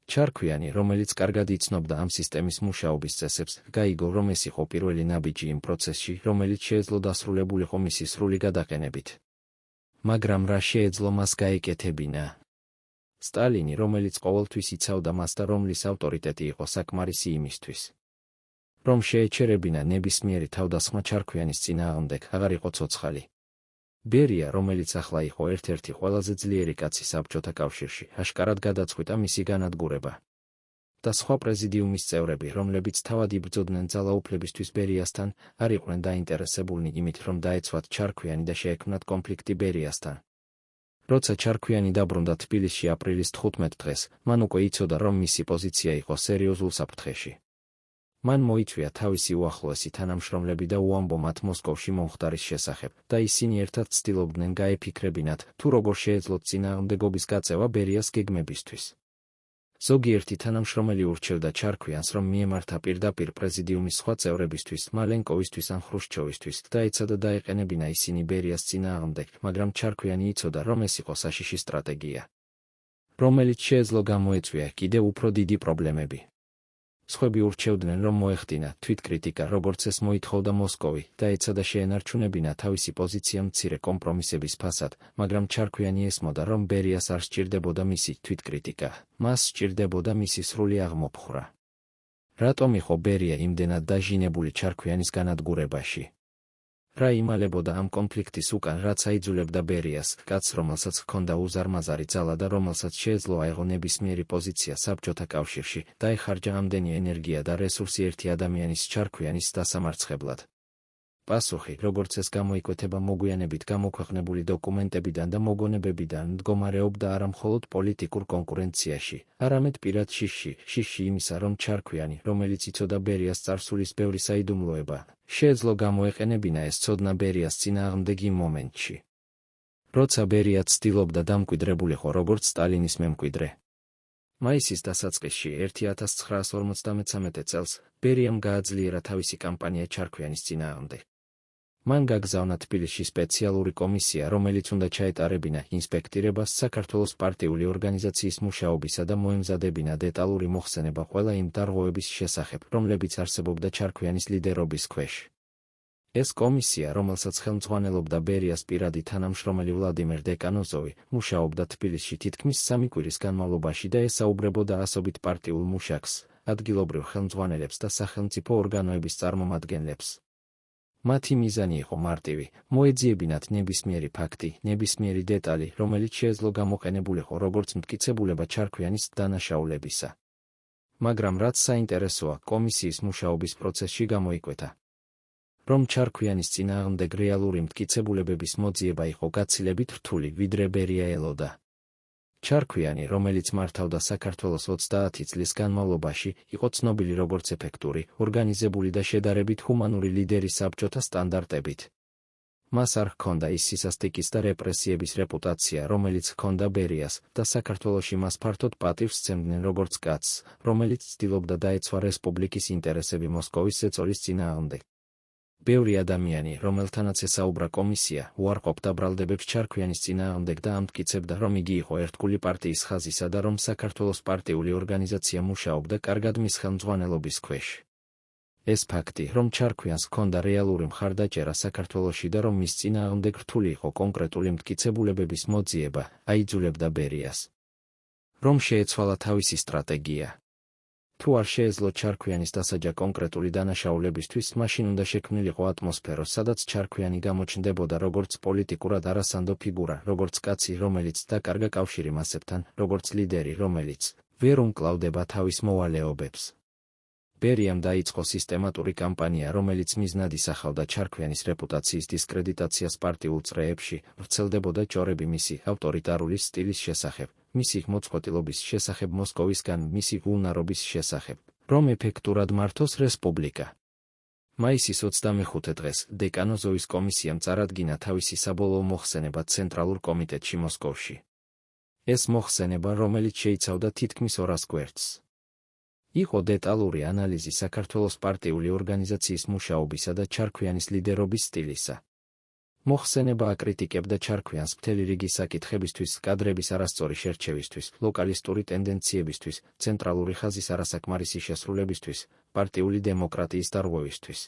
ჩარქვიანი, რომელიც კარგად იცნობდა ამ სისტემის მუშაობის წესებს, გაიგო, რომ ეს იყო პირველი ნაბიჯი იმ პროცესში, რომელიც შეეძლო დასრულებულიყო მისი სრული გადაყენებით. მაგრამ რა შეეძლო მას გაეკეთებინა? სტალინი, რომელიც ყოველთვის იცავდა მას და რომლის ავტორიტეტი იყო საკმარისი იმისთვის, რომ შეეჩერებინა ნებისმიერი თავდასხმა ჩარქვიანის წინააღმდეგ, აღარ იყო ცოცხალი. ბერია, რომელიც ახლა იყო ერთ-ერთი ყველაზე ძლიერი კაცი საბჭოთა კავშირში, აშკარად გადაწყვიტა მისი განადგურება. და სხვა პრეზიდიუმის წევრები, რომლებიც თავად იბრძოდნენ ძალაუფლებისთვის ბერიასთან, არ იყვნენ დაინტერესებულნი იმით, რომ დაეცვათ ჩარქვიანი და შეექმნათ კონფლიქტი ბერიასთან. როცა ჩარქვიანი დაბრუნდა თბილისში აპრილის 15 დღეს, მან უკვე იცოდა, რომ მისი პოზიცია იყო სერიოზულ საფრთხეში. მან მოიწვია თავისი უახლოესი თანამშრომლები და უამბო მათ მოსკოვში მომხდარის შესახებ, და ისინი ერთად ცდილობდნენ გაეფიქრებინათ, თუ როგორ შეეძლოთ წინააღმდეგობის გაწევა ბერიას გეგმებისთვის. ზოგიერთი თანამშრომელი ურჩევდა ჩარქვიანს, რომ მიემართა პირდაპირ პრეზიდიუმის სხვა წევრებისთვის, მალენკოვისთვის ან ხრუშჩოვისთვის და ეცადა დაეყენებინა ისინი ბერიას წინააღმდეგ, მაგრამ ჩარქვიანი იცოდა, რომ ეს იყო საშიში სტრატეგია, რომელიც შეეძლო გამოეწვია კიდევ უფრო დიდი პრობლემები. სხვები ურჩევდნენ, რომ მოეხდინა თვითკრიტიკა, როგორც ეს მოითხოვდა მოსკოვი, და ეცადა შეენარჩუნებინა თავისი პოზიცია მცირე კომპრომისების ფასად, მაგრამ ჩარქვიანი ესმოდა, რომ ბერიას არ სჭირდებოდა მისი თვითკრიტიკა, მას სჭირდებოდა მისი სრული აღმოფხვრა. რატომ იყო ბერია იმდენად დაჟინებული ჩარქვიანის განადგურებაში? რა იმალებოდა ამ კონფლიქტის უკან, რაც აიძულებდა ბერიას, კაცს, რომელსაც ჰქონდა უზარმაზარი ძალა და რომელსაც შეეძლო აეღო ნებისმიერი პოზიცია საბჭოთა კავშირში, დაეხარჯა ამდენი ენერგია და რესურსი ერთი ადამიანის, ჩარქვიანის დასამარცხებლად? პასუხი, როგორც ეს გამოიკვეთება მოგვიანებით გამოქვეყნებული დოკუმენტებიდან და მოგონებებიდან, მდგომარეობდა არა მხოლოდ პოლიტიკურ კონკურენციაში, არამედ პირად შიშში იმისა, რომ ჩარქვიანი, რომელიც იცოდა ბერიას წარსულის ბევრი საიდუმლოება, შეეძლო გამოეყენებინა ეს ცოდნა ბერიას წინააღმდეგ იმ მომენტში, როცა ბერია ცდილობდა დამკვიდრებულიყო როგორც სტალინის მემკვიდრე. მაისის დასაწყისში 1953 წელს ბერიამ გააძლიერა თავისი კამპანია ჩარქვიანის წინააღმდეგ. მან გაგზავნა თბილისში სპეციალური კომისია, რომელიც უნდა ჩაეტარებინა ინსპექტირებას საქართველოს პარტიული ორგანიზაციის მუშაობისა და მოემზადებინა დეტალური მოხსენება ყველა იმ დარღვევების შესახებ, რომლებიც არსებობდა ჩარქვიანის ლიდერობის ქვეშ. ეს კომისია, რომელსაც ხელმძღვანელობდა ბერიას პირადი თანამშრომელი ვლადიმერ დეკანოზოვი, მუშაობდა თბილისში თითქმის 3 კვირის განმავლობაში და ესაუბრებოდა ასობით პარტიულ მუშაკს, ადგილობრივ ხელმძღვანელებს და სახელმწიფო ორგანოების წარმომადგენლებს. მათი მიზანი იყო მარტივი: მოეძიებინათ ნებისმიერი ფაქტი, ნებისმიერი დეტალი, რომელიც შეეძლო გამოყენებულიყო როგორც მტკიცებულება ჩარქვიანის დანაშაულებისა. მაგრამ რაც საინტერესოა, კომისიის მუშაობის პროცესში გამოიკვეთა, რომ ჩარქვიანის წინააღმდეგ რეალური მტკიცებულებების მოძიება იყო გაცილებით რთული, ვიდრე ბერია ელოდა. ჩარქვიანი, რომელიც მართავდა საქართველოს 30 წლის განმავლობაში, იყო ცნობილი როგორც ეფექტური, ორგანიზებული და შედარებით ჰუმანური ლიდერი საბჭოთა სტანდარტებით. მას არ ჰქონდა ის სისასტიკის და რეპრესიების რეპუტაცია, რომელიც ჰქონდა ბერიას, და საქართველოში მას ფართოდ პატივს სცემდნენ როგორც კაცს, რომელიც ცდილობდა დაეცვა რესპუბლიკის ინტერესები მოსკოვის ზეწოლის წინააღმდეგ. ბევრი ადამიანი, რომელთანაც ესაუბრა კომისია, უარყოფდა ბრალდებებს ჩარქვიანის წინააღმდეგ და ამტკიცებდა, რომ იგი იყო ერთგული პარტიის ხაზისა და რომ საქართველოს პარტიული ორგანიზაცია მუშაობდა კარგად მის ხელმძღვანელობის ქვეშ. ეს ფაქტი, რომ ჩარქვიანს ჰქონდა რეალური მხარდაჭერა საქართველოში და რომ მის წინააღმდეგ რთული იყო კონკრეტული მტკიცებულებების მოძიება, აიძულებდა ბერიას, რომ შეეცვალა თავისი სტრატეგია. თუ არ შეეძლო ჩარქვიანის დასაჯა კონკრეტული დანაშაულებისთვის, მაშინ უნდა შექმნილიყო ატმოსფერო, სადაც ჩარქვიანი გამოჩნდებოდა როგორც პოლიტიკურად არასანდო ფიგურა, როგორც კაცი, რომელიც დაკარგა კავშირი მასებთან, როგორც ლიდერი, რომელიც ვერ უმკლავდება თავის მოვალეობებს. ბერიამ დაიწყო სისტემატური კამპანია, რომელიც მიზნად ისახავდა ჩარქვიანის რეპუტაციის დისკრედიტაციას პარტიულ წრეებში, ვრცელდებოდა ჭორები მისი ავტორიტარული სტილის შესახებ, მისი მოწყვეტილობის შესახებ მოსკოვისგან, მისი გულნარობის შესახებ, რომ ეფექტურად მართოს რესპუბლიკა. მაისის 25 დღეს დეკანოზოვის კომისიამ წარადგინა თავისი საბოლოო მოხსენება ცენტრალურ კომიტეტში მოსკოვში. ეს მოხსენება, რომელიც შეიცავდა თითქმის 200 გვერდს, იყო დეტალური ანალიზი საქართველოს პარტიული ორგანიზაციის მუშაობისა და ჩარქვიანის ლიდერობის სტილისა. მოხსენება აკრიტიკებდა ჩარქვიანს მთელი რიგი საკითხებისთვის, კადრების არასწორი შერჩევისთვის, ლოკალისტური ტენდენციებისთვის, ცენტრალური ხაზის არასაკმარისი შესრულებისთვის, პარტიული დემოკრატიის დარღვევისთვის.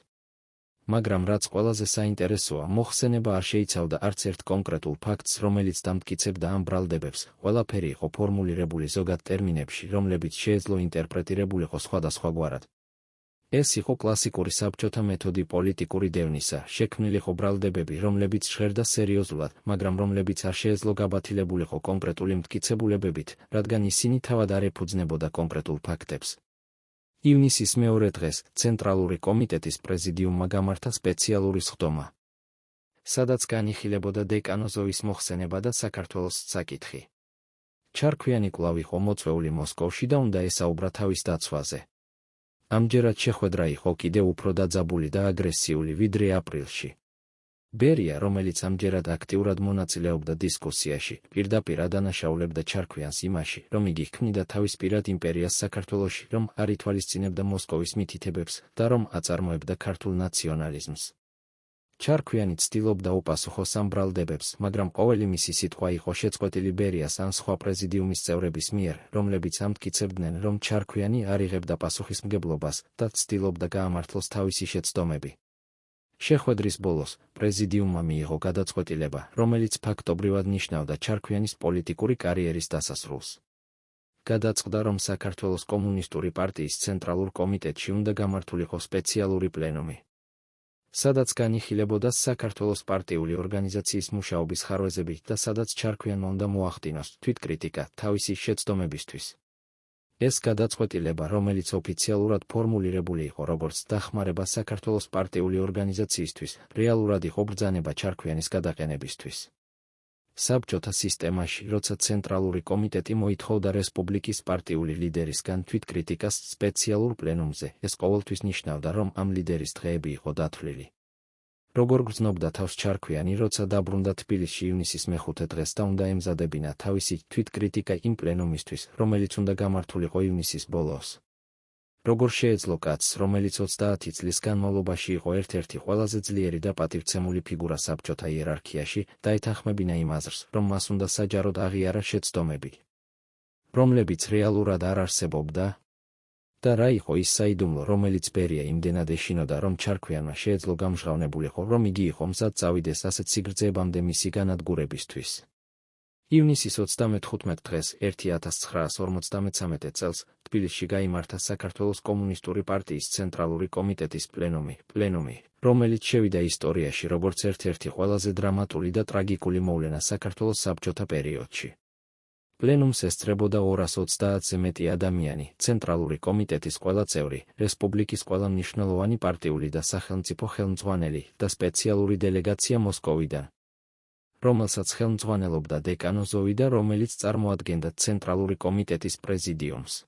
მაგრამ რაც ყველაზე საინტერესოა, მოხსენება არ შეიცავდა არც ერთ კონკრეტულ ფაქტს, რომელიც დამტკიცებდა ამ ბრალდებებს, ყველაფერი იყო ფორმულირებული ზოგად ტერმინებში, რომლებიც შეეძლო ინტერპრეტირებულიყო სხვადასხვაგვარად. ეს იყო კლასიკური საბჭოთა მეთოდი პოლიტიკური დევნისა, შექმნილიყო ბრალდებები, რომლებიც ჟღერდა სერიოზულად, მაგრამ რომლებიც არ შეეძლო გაბათილებულიყო კონკრეტული მტკიცებულებებით, რადგან ისინი თავად არ ეფუძნებოდა კონკრეტულ ფაქტებს. ივნისის მეორე დღეს ცენტრალური კომიტეტის პრეზიდიუმმა გამართა სპეციალური სხდომა, სადაც განიხილებოდა დეკანოზოვის მოხსენება და საქართველოს საკითხი. ჩარქვიანი კვლავ იყო მოწვეული მოსკოვში და უნდა ესაუბრა თავის დაცვაზე. ამჯერად შეხვედრა იყო კიდევ უფრო დაძაბული და აგრესიული, ვიდრე აპრილში. ბერია, რომელიც ამჯერად აქტიურად მონაწილეობდა დისკუსიაში, პირდაპირ ადანაშაულებდა ჩარქვიანს იმაში, რომ იგი ქმნიდა თავის პირად იმპერიას საქართველოში, რომ არ ითვალისწინებდა მოსკოვის მითითებებს და რომ აწარმოებდა ქართულ ნაციონალიზმს. ჩარქვიანი ცდილობდა უპასუხოს ამ ბრალდებებს, მაგრამ ყოველი მისი სიტყვა იყო შეწყვეტილი ბერიას ან სხვა პრეზიდიუმის წევრების მიერ, რომლებიც ამტკიცებდნენ, რომ ჩარქვიანი არ იღებდა პასუხისმგებლობას და ცდილობდა გაამართლოს თავისი შეცდომები. შეხვედრის ბოლოს პრეზიდიუმმა მიიღო გადაწყვეტილება, რომელიც ფაქტობრივად ნიშნავდა ჩარქვიანის პოლიტიკური კარიერის დასასრულს. გადაწყდა, რომ საქართველოს კომუნისტური პარტიის ცენტრალურ კომიტეტში უნდა გამართულიყო სპეციალური პლენუმი, სადაც განიხილებოდა საქართველოს პარტიული ორგანიზაციის მუშაობის ხარვეზები და სადაც ჩარქვიანმა უნდა მოახდინოს თვითკრიტიკა თავისი შეცდომებისთვის. ეს გადაწყვეტილება, რომელიც ოფიციალურად ფორმულირებული იყო როგორც დახმარება საქართველოს პარტიული ორგანიზაციისთვის, რეალურად იყო ბრძანება ჩარქვიანის გადაყენებისთვის. საბჭოთა სისტემაში, როცა ცენტრალური კომიტეტი მოითხოვდა რესპუბლიკის პარტიული ლიდერისგან თვითკრიტიკას სპეციალურ პლენუმზე, ეს ყოველთვის ნიშნავდა, რომ ამ ლიდერის დღეები იყო დათვლილი. როგორ გრძნობდა თავს ჩარქვიანი, როცა დაბრუნდა თბილისში ივნისის მეხუთე დღეს და უნდა ემზადებინა თავისი თვითკრიტიკა იმ პლენუმისთვის, რომელიც უნდა გამართულიყო ივნისის ბოლოს. როგორ შეეძლო კაცს, რომელიც 30 წლის განმავლობაში იყო ერთ-ერთი ყველაზე ძლიერი და პატივცემული ფიგურა საბჭოთა იერარქიაში, დაეთანხმებინა იმ აზრს, რომ მას უნდა საჯაროდ აღიარა შეცდომები, რომლებიც რეალურად არ არსებობდა? და რა იყო ის საიდუმლო, რომელიც ბერია იმდენად ეშინოდა, რომ ჩარქვიანმა შეეძლო გამჟღავნებულიყო, რომ იგი იყო მზად წავიდეს ასეთ სიგრძეებამდე მისი განადგურებისთვის. ივნისის 35 დღეს 1953 წელს თბილისში გაიმართა საქართველოს კომუნისტური პარტიის ცენტრალური კომიტეტის პლენუმი, რომელიც შევიდა ისტორიაში როგორც ერთ-ერთი ყველაზე დრამატული და ტრაგიკული მოვლენა საქართველოს საბჭოთა პერიოდში. პლენუმს ესწრებოდა 230-ზე მეტი ადამიანი, ცენტრალური კომიტეტის ყველა წევრი, რესპუბლიკის ყველა მნიშვნელოვანი პარტიული და სახელმწიფო ხელმძღვანელი და სპეციალური დელეგაცია მოსკოვიდან, რომელსაც ხელმძღვანელობდა დეკანო ზოვი და რომელიც წარმოადგენდა ცენტრალური კომიტეტის პრეზიდიუმს.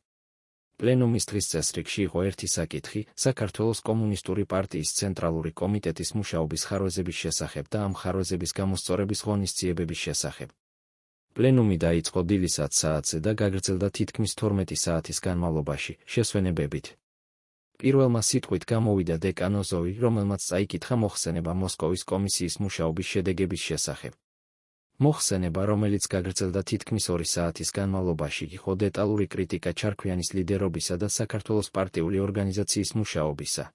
პლენუმის დღის წესრიგში იყო ერთი საკითხი საქართველოს კომუნისტური პარტიის ცენტრალური კომიტეტის მუშაობის ხარვეზების შესახებ და ამ ხარვეზების გამოსწორების ღონისძიებების შესახებ. პლენუმი დაიწყო დილის 10 საათზე და გაგრძელდა თითქმის 12 საათის განმავლობაში, შესვენებებით. პირველმა სიტყვით გამოვიდა დეკანო ზოვი, რომელმაც წაიკითხა მოხსენება მოსკოვის კომისიის მუშაობის შედეგების შესახებ. მოხსენება, რომელიც გაგრძელდა თითქმის 2 საათის განმავლობაში, იყო დეტალური კრიტიკა ჩარქვიანის ლიდერობისა და საქართველოს პარტიული ორგანიზაციის მუშაობისა.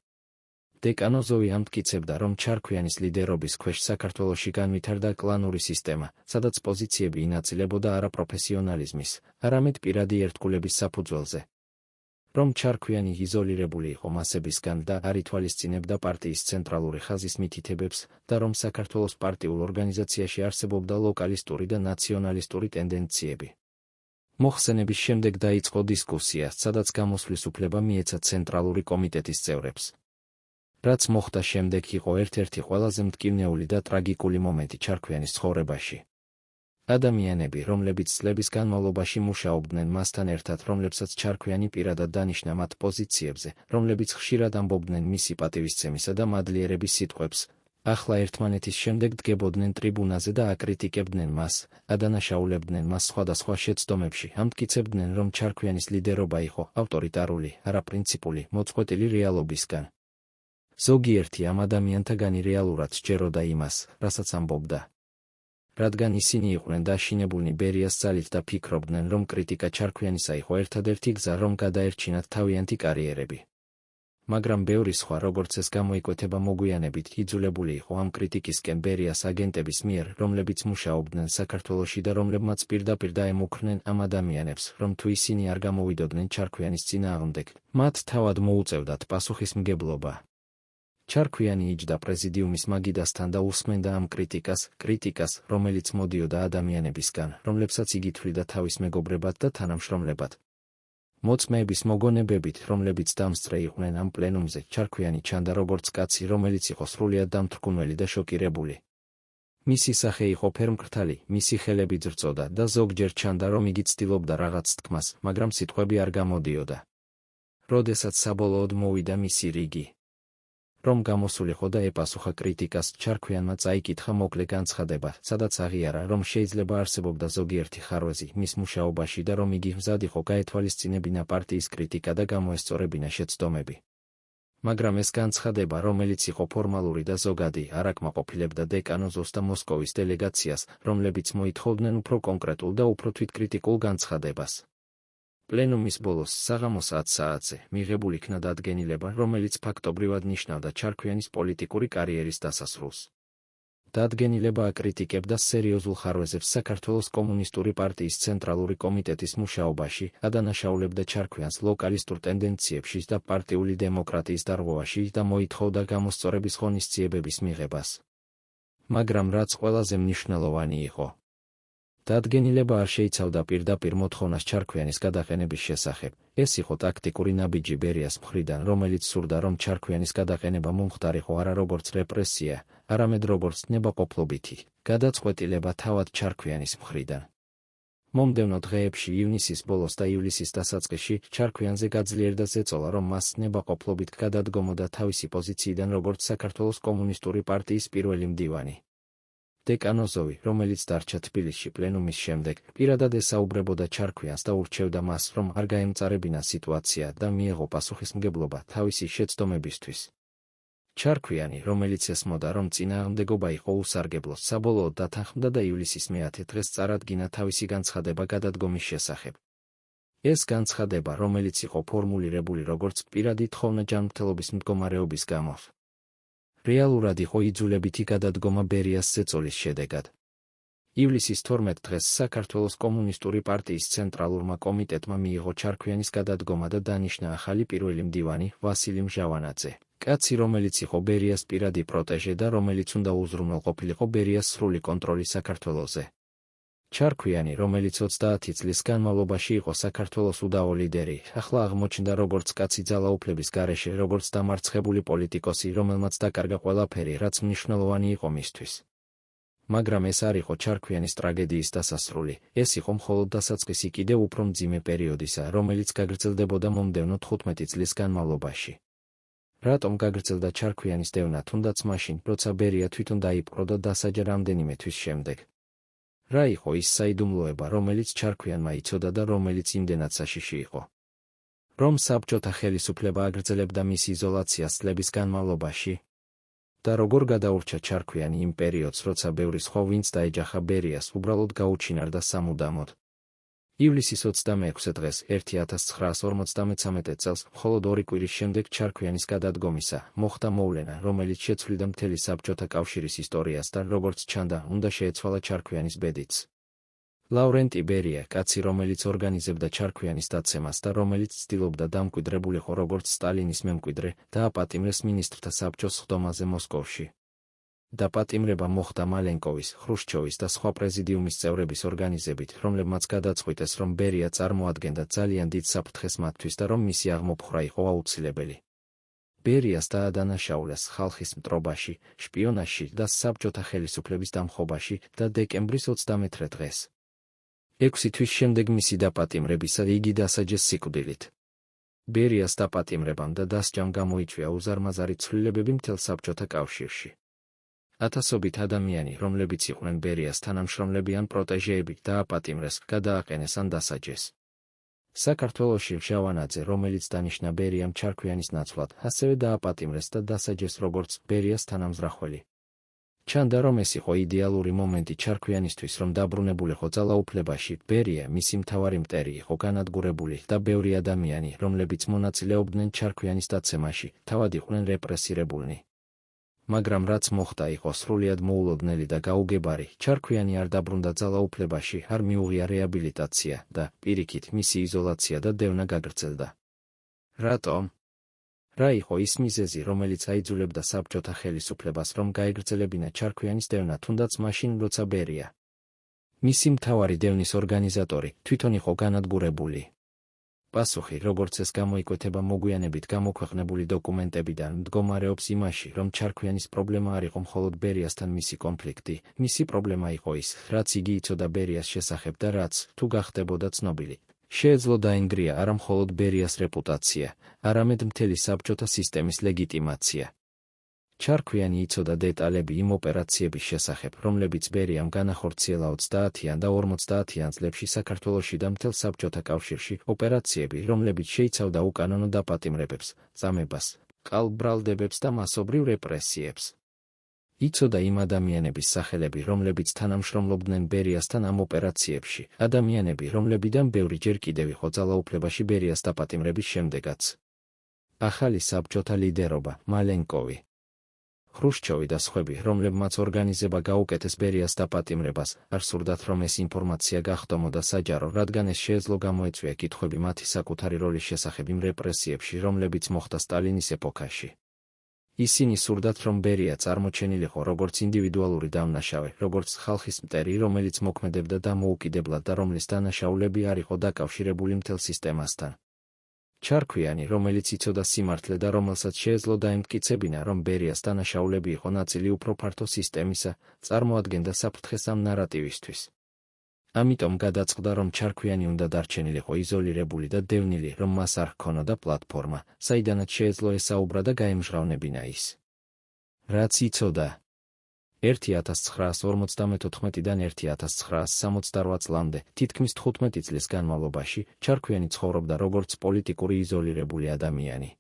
დეკანო ზოვი ამტკიცებდა, რომ ჩარქვიანის ლიდერობის ქვეშ საქართველოში განვითარდა კლანური სისტემა, სადაც პოზიციები ინაწილებოდა არა პროფესიონალიზმის, არამედ პირადი ერთგულების საფუძველზე. რომ ჩარქვიანი იზოლირებული იყო მასებისგან და არ ითვალისწინებდა პარტიის ცენტრალური ხაზის მითითებებს და რომ საქართველოს პარტიულ ორგანიზაციაში არსებობდა ლოკალისტური და ნაციონალისტური ტენდენციები. მოხსენების შემდეგ დაიწყო დისკუსია, სადაც გამოსვლის უფლება მიეცა ცენტრალური კომიტეტის წევრებს. რაც მოხდა შემდეგ იყო ერთ-ერთი ყველაზე მტკივნეული და ტრაგიკული მომენტი ჩარქვიანის ცხოვრებაში. ადამიანები, რომლებიც წლების განმავლობაში მუშაობდნენ მასთან ერთად, რომლებსაც ჩარქვიანი პირადად დანიშნა მათ პოზიციებზე, რომლებიც ხშირად ამბობდნენ მისი პატივისცემისა და მადლიერების სიტყვებს, ახლა ერთმანეთის შემდეგ დგებოდნენ ტრიბუნაზე და აკრიტიკებდნენ მას, ადანაშაულებდნენ მას სხვადასხვა შეცდომებში, ამტკიცებდნენ, რომ ჩარქვიანის ლიდერობა იყო ავტორიტარული, არაპრინციპული, მოწყვეტილი რეალობისგან. ზოგიერთი ამ ადამიანთაგანი რეალურად სჯეროდა იმას, რასაც ამბობდა. რადგან ისინი იყვნენ დაშინებულნი ბერიას ძალით და ფიქრობდნენ, რომ კრიტიკა ჩარქვიანისა იყო ერთადერთი გზა, რომ გადაერჩინათ თავიანთი კარიერები. მაგრამ ბევრი სხვა, როგორც ეს გამოიკვეთება მოგვიანებით, იძულებული იყო ამ კრიტიკისკენ ბერიას აგენტების მიერ, რომლებიც მუშაობდნენ საქართველოში და რომლებმაც პირდაპირ დაემუქრნენ ამ ადამიანებს, რომ თუ ისინი არ გამოვიდოდნენ ჩარქვიანის წინააღმდეგ, მათ თავად მოუწევდათ პასუხისმგებლობა. ჩარქვიანი იჯდა პრეზიდიუმის მაგიდასთან და უსმენდა ამ კრიტიკას, რომელიც მოდიოდა ადამიანებისგან, რომლებსაც იგი თვლიდა თავის მეგობრებად და თანამშრომლებად. მოწმეების მოგონებებით, რომლებიც დამსწრე იყვნენ ამ პლენუმზე, ჩარქვიანი ჩანდა როგორც კაცი, რომელიც იყო სრულიად დამთრგუნველი და შოკირებული. მისი სახე იყო ფერმკრთალი, მისი ხელები ძრწოდა და ზოგჯერ ჩანდა, რომ იგი ცდილობდა რაღაც თქმას, მაგრამ სიტყვები არ გამოდიოდა. როდესაც საბოლოოდ მოვიდა მისი რიგი, რომ გამოსულიყო და ეპასუხა კრიტიკას, ჩარქვიანმა წაიკითხა მოკლე განცხადება, სადაც აღიარა, რომ შეიძლება არსებობდა ზოგიერთი ხარვეზი მის მუშაობაში და რომ იგი მზად იყო გაეთვალისწინებინა პარტიის კრიტიკა და გამოესწორებინა შეცდომები. მაგრამ ეს განცხადება, რომელიც იყო ფორმალური და ზოგადი, არ აკმაყოფილებდა დეკანო ზოვს და მოსკოვის დელეგაციას, რომლებიც მოითხოვდნენ უფრო კონკრეტულ და უფრო თვითკრიტიკულ განცხადებას. პლენუმის ბოლოს საღამოს 10 საათზე მიღებულ იქნა დადგენილება, რომელიც ფაქტობრივად ნიშნავდა ჩარქვიანის პოლიტიკური კარიერის დასასრულს. დადგენილება აკრიტიკებდა სერიოზულ ხარვეზებს საქართველოს კომუნისტური პარტიის ცენტრალური კომიტეტის მუშაობაში, ადანაშაულებდა ჩარქვიანს ლოკალისტურ ტენდენციებში და პარტიული დემოკრატიის დარღვევაში და მოითხოვდა გამოსწორების ღონისძიებების მიღებას. მაგრამ რაც ყველაზე მნიშვნელოვანი იყო, დადგენილება არ შეიცავდა პირდაპირ მოთხოვნას ჩარქვიანის გადაყენების შესახებ. ეს იყო ტაქტიკური ნაბიჯი ბერიას მხრიდან, რომელიც სურდა, რომ ჩარქვიანის გადაყენება მომხდარიყო არა როგორც რეპრესია, არამედ როგორც ნებაყოფლობითი გადაწყვეტილება თავად ჩარქვიანის მხრიდან. მომდევნო დღეებში, ივნისის ბოლოს და ივლისის დასაწყისში, ჩარქვიანზე გაძლიერდა ზეწოლა, რომ მას ნებაყოფლობით გადადგომოდა თავისი პოზიციიდან როგორც საქართველოს კომუნისტური პარტიის პირველი მდივანი. დეკანო ზოვი, რომელიც დარჩა თბილისში პლენუმის შემდეგ, პირადად ესაუბრებოდა ჩარქვიანს და ურჩევდა მას, რომ არ გაემწარებინა სიტუაცია და მიეღო პასუხისმგებლობა თავისი შეცდომებისთვის. ჩარქვიანი, რომელიც ესმოდა, რომ წინააღმდეგობა იყო უსარგებლო, საბოლოოდ დათანხმდა და ივლისის მე-10 დღეს წარადგინა თავისი განცხადება გადადგომის შესახებ. ეს განცხადება, რომელიც იყო ფორმულირებული როგორც პირადი თხოვნა ჯანმრთელობის მდგომარეობის გამო, რეალურად იყო იძულებითი გადადგომა ბერიას ზეწოლის შედეგად. ივლისის 12 დღეს საქართველოს კომუნისტური პარტიის ცენტრალურმა კომიტეტმა მიიღო ჩარქვიანის გადადგომა და დანიშნა ახალი პირველი მდივანი ვასილი მჟავანაძე. კაცი, რომელიც იყო ბერიას პირადი პროტეჟე და რომელიც უნდა უზრუნველყოფილიყო ბერიას სრული კონტროლი საქართველოზე. ჩარქვიანი, რომელიც 30 წლის განმავლობაში იყო საქართველოს უდავო ლიდერი, ახლა აღმოჩნდა როგორც კაცი ძალაუფლების გარეშე, როგორც დამარცხებული პოლიტიკოსი, რომელმაც დაკარგა ყველაფერი, რაც მნიშვნელოვანი იყო მისთვის. მაგრამ ეს არ იყო ჩარქვიანის ტრაგედიის დასასრული, ეს იყო მხოლოდ დასაწყისი კიდევ უფრო მძიმე პერიოდისა, რომელიც გაგრძელდებოდა მომდევნო 15 წლის განმავლობაში. რატომ გაგრძელდა ჩარქვიანის დევნა, თუნდაც მაშინ, როცა ბერია თვითონ დაიპყრო და დასაჯა რამდენიმე თვის შემდეგ? რა იყო ის საიდუმლოება, რომელიც ჩარქვიანმა იცოდა და რომელიც იმდენად საშიში იყო? რომ საბჭოთა ხელისუფლება აგრძელებდა მის იზოლაციას წლების განმავლობაში? და როგორ გადაურჩა ჩარქვიანი იმ პერიოდს, როცა ბევრი სხვა ვინც დაეჯახა ბერიას, უბრალოდ გაუჩინარდა სამუდამოდ? ივლისის 26 დღეს 1953 წელს, მხოლოდ 2 კვირის შემდეგ ჩარქვიანის გადადგომისა, მოხდა მოვლენა, რომელიც შეცვლიდა მთელი საბჭოთა კავშირის ისტორიას და, როგორც ჩანდა, უნდა შეეცვალა ჩარქვიანის ბედიც. ლავრენტი ბერია, კაცი, რომელიც ორგანიზებდა ჩარქვიანის დაცემას და რომელიც ცდილობდა დამკვიდრებულიყო როგორც სტალინის მემკვიდრე, დააპატიმრეს მინისტრთა საბჭოს სხდომაზე მოსკოვში. დაპატიმრება მოხდა მალენკოვის, ხრუშჩოვის და სხვა პრეზიდიუმის წევრების ორგანიზებით, რომლებმაც გადაწყვიტეს, რომ ბერია წარმოადგენდა ძალიან დიდ საფრთხეს მათთვის და რომ მისი აღმოფხვრა იყო აუცილებელი. ბერიას დაადანაშაულეს ხალხის მტრობაში, შპიონაჟში და საბჭოთა ხელისუფლების დამხობაში და დეკემბრის 23 დღეს. 6 თვის შემდეგ მისი დაპატიმრებისა იგი დასაჯეს სიკვდილით. ბერიას დაპატიმრებამ და დასჯამ გამოიწვია უზარმაზარი ცვლილებები მთელ საბჭოთა კავშირში. ათასობით ადამიანი, რომლებიც იყვნენ ბერიას თანამშრომლები ან პროტეჟეები, დააპატიმრეს, გადააყენეს ან დასაჯეს. საქართველოში მჟავანაძე, რომელიც დანიშნა ბერიამ ჩარქვიანის ნაცვლად, ასევე დააპატიმრეს და დასაჯეს როგორც ბერიას თანამზრახველი. ჩანდა, რომ ეს იყო იდეალური მომენტი ჩარქვიანისთვის, რომ დაბრუნებულიყო ძალაუფლებაში, ბერია, მისი მთავარი მტერი იყო განადგურებული და ბევრი ადამიანი, რომლებიც მონაწილეობდნენ ჩარქვიანის დაცემაში, თავად იყვნენ რეპრესირებულნი. მაგრამ რაც მოხდა იყო სრულიად მოულოდნელი და გაუგებარი, ჩარქვიანი არ დაბრუნდა ძალაუფლებაში, არ მიუღია რეაბილიტაცია და, პირიქით, მისი იზოლაცია და დევნა გაგრძელდა. რატომ? რა იყო ის მიზეზი, რომელიც აიძულებდა საბჭოთა ხელისუფლებას, რომ გაეგრძელებინა ჩარქვიანის დევნა, თუნდაც მაშინ, როცა ბერია, მისი მთავარი დევნის ორგანიზატორი, თვითონ იყო განადგურებული? პასუხი, როგორც ეს გამოიკვეთება მოგვიანებით გამოქვეყნებული დოკუმენტებიდან, მდგომარეობს იმაში, რომ ჩარქვიანის პრობლემა არ იყო მხოლოდ ბერიასთან მისი კონფლიქტი, მისი პრობლემა იყო ის, რაც იგი იცოდა ბერიას შესახებ და რაც, თუ გახდებოდა ცნობილი, შეეძლო დაენგრია არა მხოლოდ ბერიას რეპუტაცია, არამედ მთელი საბჭოთა სისტემის ლეგიტიმაცია. ჩარქვიანი იცოდა დეტალები იმ ოპერაციების შესახებ, რომლებიც ბერიამ განახორციელა 30-იან და 50-იან წლებში საქართველოში და მთელ საბჭოთა კავშირში, ოპერაციები, რომლებიც შეიცავდა უკანონო დაპატიმრებებს, წამებას, ყალბბრალდებებს და მასობრივ რეპრესიებს. იცოდა იმ ადამიანების სახელები, რომლებიც თანამშრომლობდნენ ბერიასთან ამ ოპერაციებში, ადამიანები, რომლებიდან ბევრი ჯერ კიდევ იყო ძალაუფლებაში ბერიას დაპატიმრების შემდეგაც. ახალი საბჭოთა ლიდერობა, მალენკოვი, ხრუშჩოვი და სხვები, რომლებმაც ორგანიზება გაუკეთეს ბერიას დაპატიმრებას, არ სურდათ, რომ ეს ინფორმაცია გახდომოდა საჯარო, რადგან ეს შეეძლო გამოეწვია კითხვები მათი საკუთარი როლის შესახებ იმ რეპრესიებში, რომლებიც მოხდა სტალინის ეპოქაში. ისინი სურდათ, რომ ბერია წარმოჩენილიყო როგორც ინდივიდუალური დამნაშავე, როგორც ხალხის მტერი, რომელიც მოქმედებდა დამოუკიდებლად და რომლის დანაშაულები არ იყო დაკავშირებული მთელ სისტემასთან. ჩარქვიანი, რომელიც იცოდა სიმართლე და რომელსაც შეეძლო დაემტკიცებინა, რომ ბერიას დანაშაულები იყო ნაწილი უფრო ფართო სისტემისა, წარმოადგენდა საფრთხეს ამ ნარატივისთვის. ამიტომ გადაწყდა, რომ ჩარქვიანი უნდა დარჩენილიყო იზოლირებული და დევნილი, რომ მას არ ჰქონოდა პლატფორმა, საიდანაც შეეძლო ესაუბრა და გაემჟღავნებინა ის, რაც იცოდა. 1954-დან 1968 წლამდე, თითქმის 15 წლის განმავლობაში, ჩარქვიანი ცხოვრობდა როგორც პოლიტიკური იზოლირებული ადამიანი.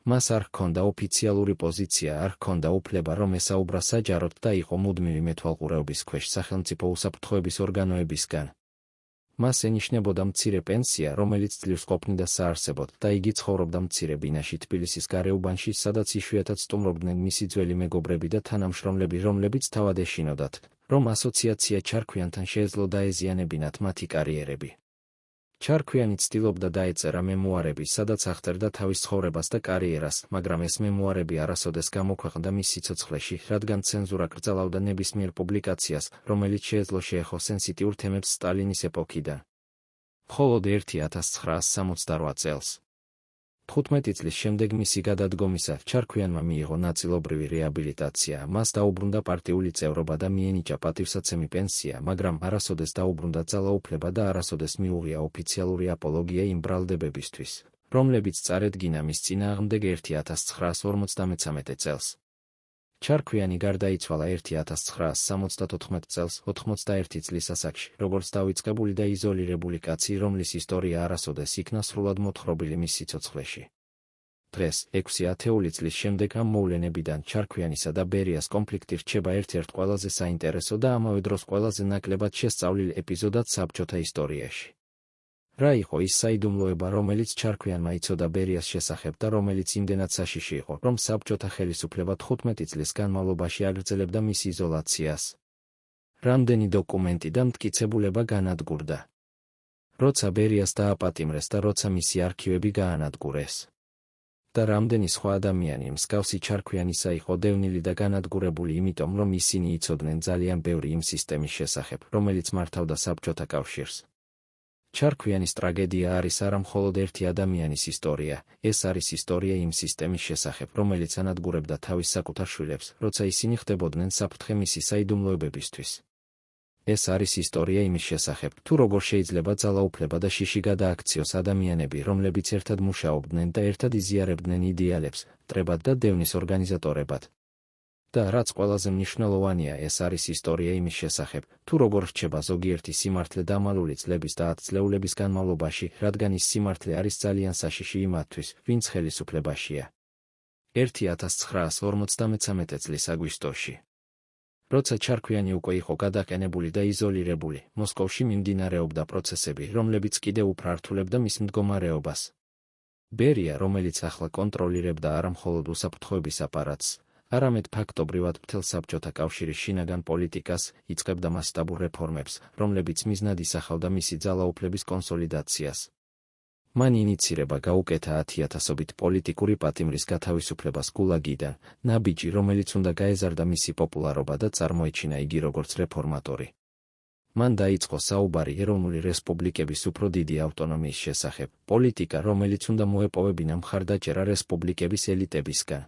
მას არ ჰქონდა ოფიციალური პოზიცია, არ ჰქონდა უფლება, რომ ესაუბრა საჯაროდ და იყო მუდმივი მეთვალყურეობის ქვეშ სახელმწიფო უსაფრთხოების ორგანოებისგან. მას ენიშნებოდა მცირე პენსია, რომელიც ძლივს ყოფნიდა საარსებოდ და იგი ცხოვრობდა მცირე ბინაში თბილისის გარეუბანში, სადაც იშვიათად სტუმრობდნენ მისი ძველი მეგობრები და თანამშრომლები, რომლებიც თავად ეშინოდათ, რომ ასოციაცია ჩარქვიანთან შეეძლო დაეზიანებინათ მათი კარიერები. ჩარქვიანი ცდილობდა დაეწერა მემუარები, სადაც აღწერდა თავის ცხოვრებას და კარიერას, მაგრამ ეს მემუარები არასოდეს გამოქვეყნდა მის სიცოცხლეში, რადგან ცენზურა კრძალავდა ნებისმიერ პუბლიკაციას, რომელიც შეეძლო შეეხო სენსიტიურ თემებს სტალინის ეპოქიდან. მხოლოდ 1968 წელს. 15 წლის შემდეგ მისი გადადგომისა ჩარქვიანმა მიიღო ნაწილობრივი რეაბილიტაცია, მას დაუბრუნდა პარტიული წევრობა და მიენიჭა პატივსაცემი პენსია, მაგრამ არასოდეს დაუბრუნდა ძალაუფლება და არასოდეს მიუღია ოფიციალური აპოლოგია იმ ბრალდებებისთვის, რომლებიც წარედგინა მის წინააღმდეგ 1953 წელს. ჩარქვიანი გარდაიცვალა 1974 წელს 81 წლის ასაკში, როგორც დავიწყებული და იზოლირებული კაცი, რომლის ისტორია არასოდეს იქნა სრულად მოთხრობილი მის სიცოცხლეში. დღეს, 6 ათეული წლის შემდეგ ამ მოვლენებიდან ჩარქვიანისა და ბერიას კონფლიქტი რჩება ერთ-ერთ ყველაზე საინტერესო და ამავე დროს ყველაზე ნაკლებად შესწავლილ ეპიზოდად საბჭოთა ისტორიაში. რა იყო ის საიდუმლოება, რომელიც ჩარქვიანმა იცოდა ბერიას შესახებ და რომელიც იმდენად საშიში იყო, რომ საბჭოთა ხელისუფლება 15 წლის განმავლობაში აგრძელებდა მის იზოლაციას? რამდენი დოკუმენტი და მტკიცებულება განადგურდა? როცა ბერიას დააპატიმრეს და როცა მისი არქივები გაანადგურეს? და რამდენი სხვა ადამიანი მსგავსი ჩარქვიანისა იყო დევნილი და განადგურებული იმიტომ, რომ ისინი იცოდნენ ძალიან ბევრი იმ სისტემის შესახებ, რომელიც მართავდა საბჭოთა კავშირს? ჩარქვიანის ტრაგედია არის არა მხოლოდ ერთი ადამიანის ისტორია, ეს არის ისტორია იმ სისტემის შესახებ, რომელიც ანადგურებდა თავის საკუთარ შვილებს, როცა ისინი ხდებოდნენ საფრთხე მისი საიდუმლოებებისთვის. ეს არის ისტორია იმის შესახებ, თუ როგორ შეიძლება ძალაუფლება და შიში გადააქციოს ადამიანები, რომლებიც ერთად მუშაობდნენ და ერთად იზიარებდნენ იდეალებს, მტრებად და დევნის ორგანიზატორებად. და რაც ყველაზე მნიშვნელოვანია, ეს არის ისტორია იმის შესახებ, თუ როგორ რჩება ზოგიერთი სიმართლე დამალული წლების და 10 წლეულების განმავლობაში, რადგან ის სიმართლე არის ძალიან საშიში იმათთვის, ვინც ხელისუფლებაშია. 1953 წლის აგვისტოში. როცა ჩარქვიანი უკვე იყო გადაყენებული და იზოლირებული, მოსკოვში მიმდინარეობდა პროცესები, რომლებიც კიდევ უფრო ართულებდა მის მდგომარეობას. ბერია, რომელიც ახლა კონტროლირებდა არა მხოლოდ უსაფრთხოების აპარატს, არამედ ფაქტობრივად მთელ საბჭოთა კავშირის შინაგან პოლიტიკას, იწყებდა მასშტაბურ რეფორმებს, რომლებიც მიზნად ისახავდა მისი ძალაუფლების კონსოლიდაციას. მან ინიცირება გაუკეთა 10,000-ობით პოლიტიკური პატიმრის გათავისუფლებას გულაგიდან, ნაბიჯი, რომელიც უნდა გაეზარდა მისი პოპულარობა და წარმოეჩინა იგი როგორც რეფორმატორი. მან დაიწყო საუბარი ეროვნული რესპუბლიკების უფრო დიდი ავტონომიის შესახებ, პოლიტიკა, რომელიც უნდა მოეპოვებინა მხარდაჭერა რესპუბლიკების ელიტებისგან.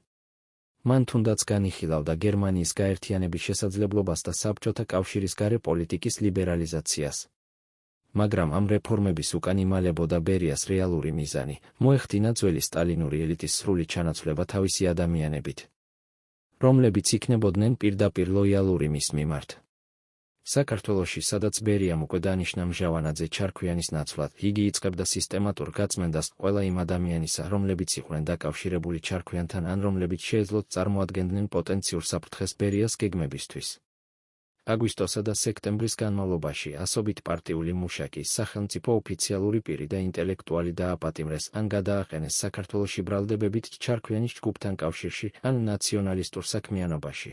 მან თუნდაც განიხილავდა გერმანიის გაერთიანების შესაძლებლობას და საბჭოთა კავშირის გარე პოლიტიკის ლიბერალიზაციას. მაგრამ ამ რეფორმების უკან იმალებოდა ბერიას რეალური მიზანი, მოეხდინა ძველი სტალინური ელიტის სრული ჩანაცვლება თავისი ადამიანებით, რომლებიც იქნებოდნენ პირდაპირ ლოიალური მის მიმართ. საქართველოში, სადაც ბერიამ უკვე დანიშნა მჟავანაძე ჩარქვიანის ნაცვლად, იგი იწყებდა სისტემატურ გაწმენდას ყველა იმ ადამიანისა, რომლებიც იყვნენ დაკავშირებული ჩარქვიანთან ან რომლებიც შეეძლოთ წარმოადგენდნენ პოტენციურ საფრთხეს ბერიას გეგმებისთვის. აგვისტოსა და სექტემბრის განმავლობაში ასობით პარტიული მუშაკი, სახელმწიფო ოფიციალური პირი და ინტელექტუალი დააპატიმრეს ან გადააყენეს საქართველოში ბრალდებებით ჩარქვიანის ჯგუფთან კავშირში ან ნაციონალისტურ საქმიანობაში.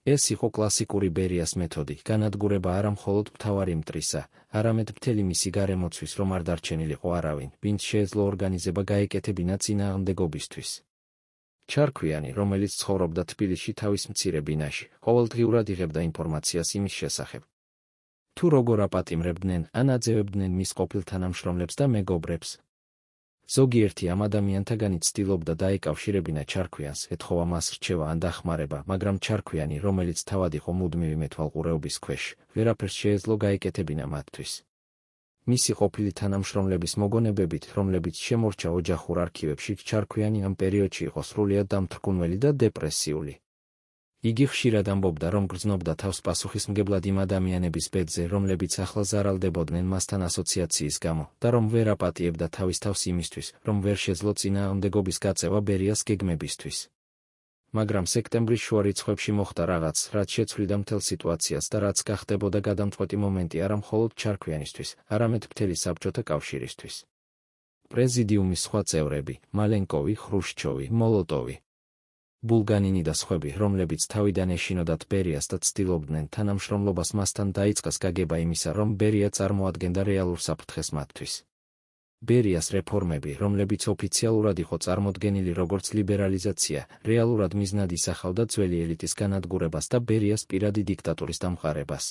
ეს იყო კლასიკური ბერიას მეთოდი, განადგურება არა მხოლოდ მთავარი მტრისა, არამედ მთელი მისი გარემოცვის, რომ არ დარჩენილიყო არავინ, ვინც შეეძლო ორგანიზება გაეკეთებინა წინააღმდეგობისთვის. ჩარქვიანი, რომელიც ცხოვრობდა თბილისში თავის მცირე ბინაში, ყოველდღიურად იღებდა ინფორმაციას იმის შესახებ, თუ როგორ აპატიმრებდნენ ან აძევებდნენ მის ყოფილ თანამშრომლებს და მეგობრებს. ზოგიერთი ამ ადამიანთაგანი ცდილობდა დაეკავშირებინა ჩარქვიანს, ეთხოვა მას რჩევა ან დახმარება, მაგრამ ჩარქვიანი, რომელიც თავად იყო მუდმივი მეთვალყურეობის ქვეშ, ვერაფერს შეეძლო გაეკეთებინა მათთვის. მისი ყოფილი თანამშრომლების მოგონებებით, რომლებიც შემორჩა ოჯახურ არქივებში, ჩარქვიანი ამ პერიოდში იყო სრულიად დამთრგუნველი და დეპრესიული. იგი ხშირად ამბობდა, რომ გრძნობდა თავს პასუხისმგებლად იმ ადამიანების ბედზე, რომლებიც ახლა ზარალდებოდნენ მასთან ასოციაციის გამო, და რომ ვერ აპატიებდა თავის თავს იმისთვის, რომ ვერ შეძლო წინააღმდეგობის გაწევა ბერიას გეგმებისთვის. მაგრამ სექტემბრის შუა რიცხვებში მოხდა რაღაც, რაც შეცვლიდა მთელ სიტუაციას და რაც გახდებოდა გადამწყვეტი მომენტი არა მხოლოდ ჩარქვიანისთვის, არამედ მთელი საბჭოთა კავშირისთვის. პრეზიდიუმის სხვა წევრები, მალენკოვი, ხრუშჩოვი, მოლოტოვი ბულგანინი და სხვები, რომლებიც თავიდან ეშინოდათ ბერიას და ცდილობდნენ თანამშრომლობას მასთან დაიწყეს გაგება იმისა, რომ ბერია წარმოადგენდა რეალურ საფრთხეს მათთვის. ბერიას რეფორმები, რომლებიც ოფიციალურად იყო წარმოდგენილი როგორც ლიბერალიზაცია, რეალურად მიზნად ისახავდა ძველი ელიტის განადგურებას და ბერიას პირადი დიქტატურის დამყარებას.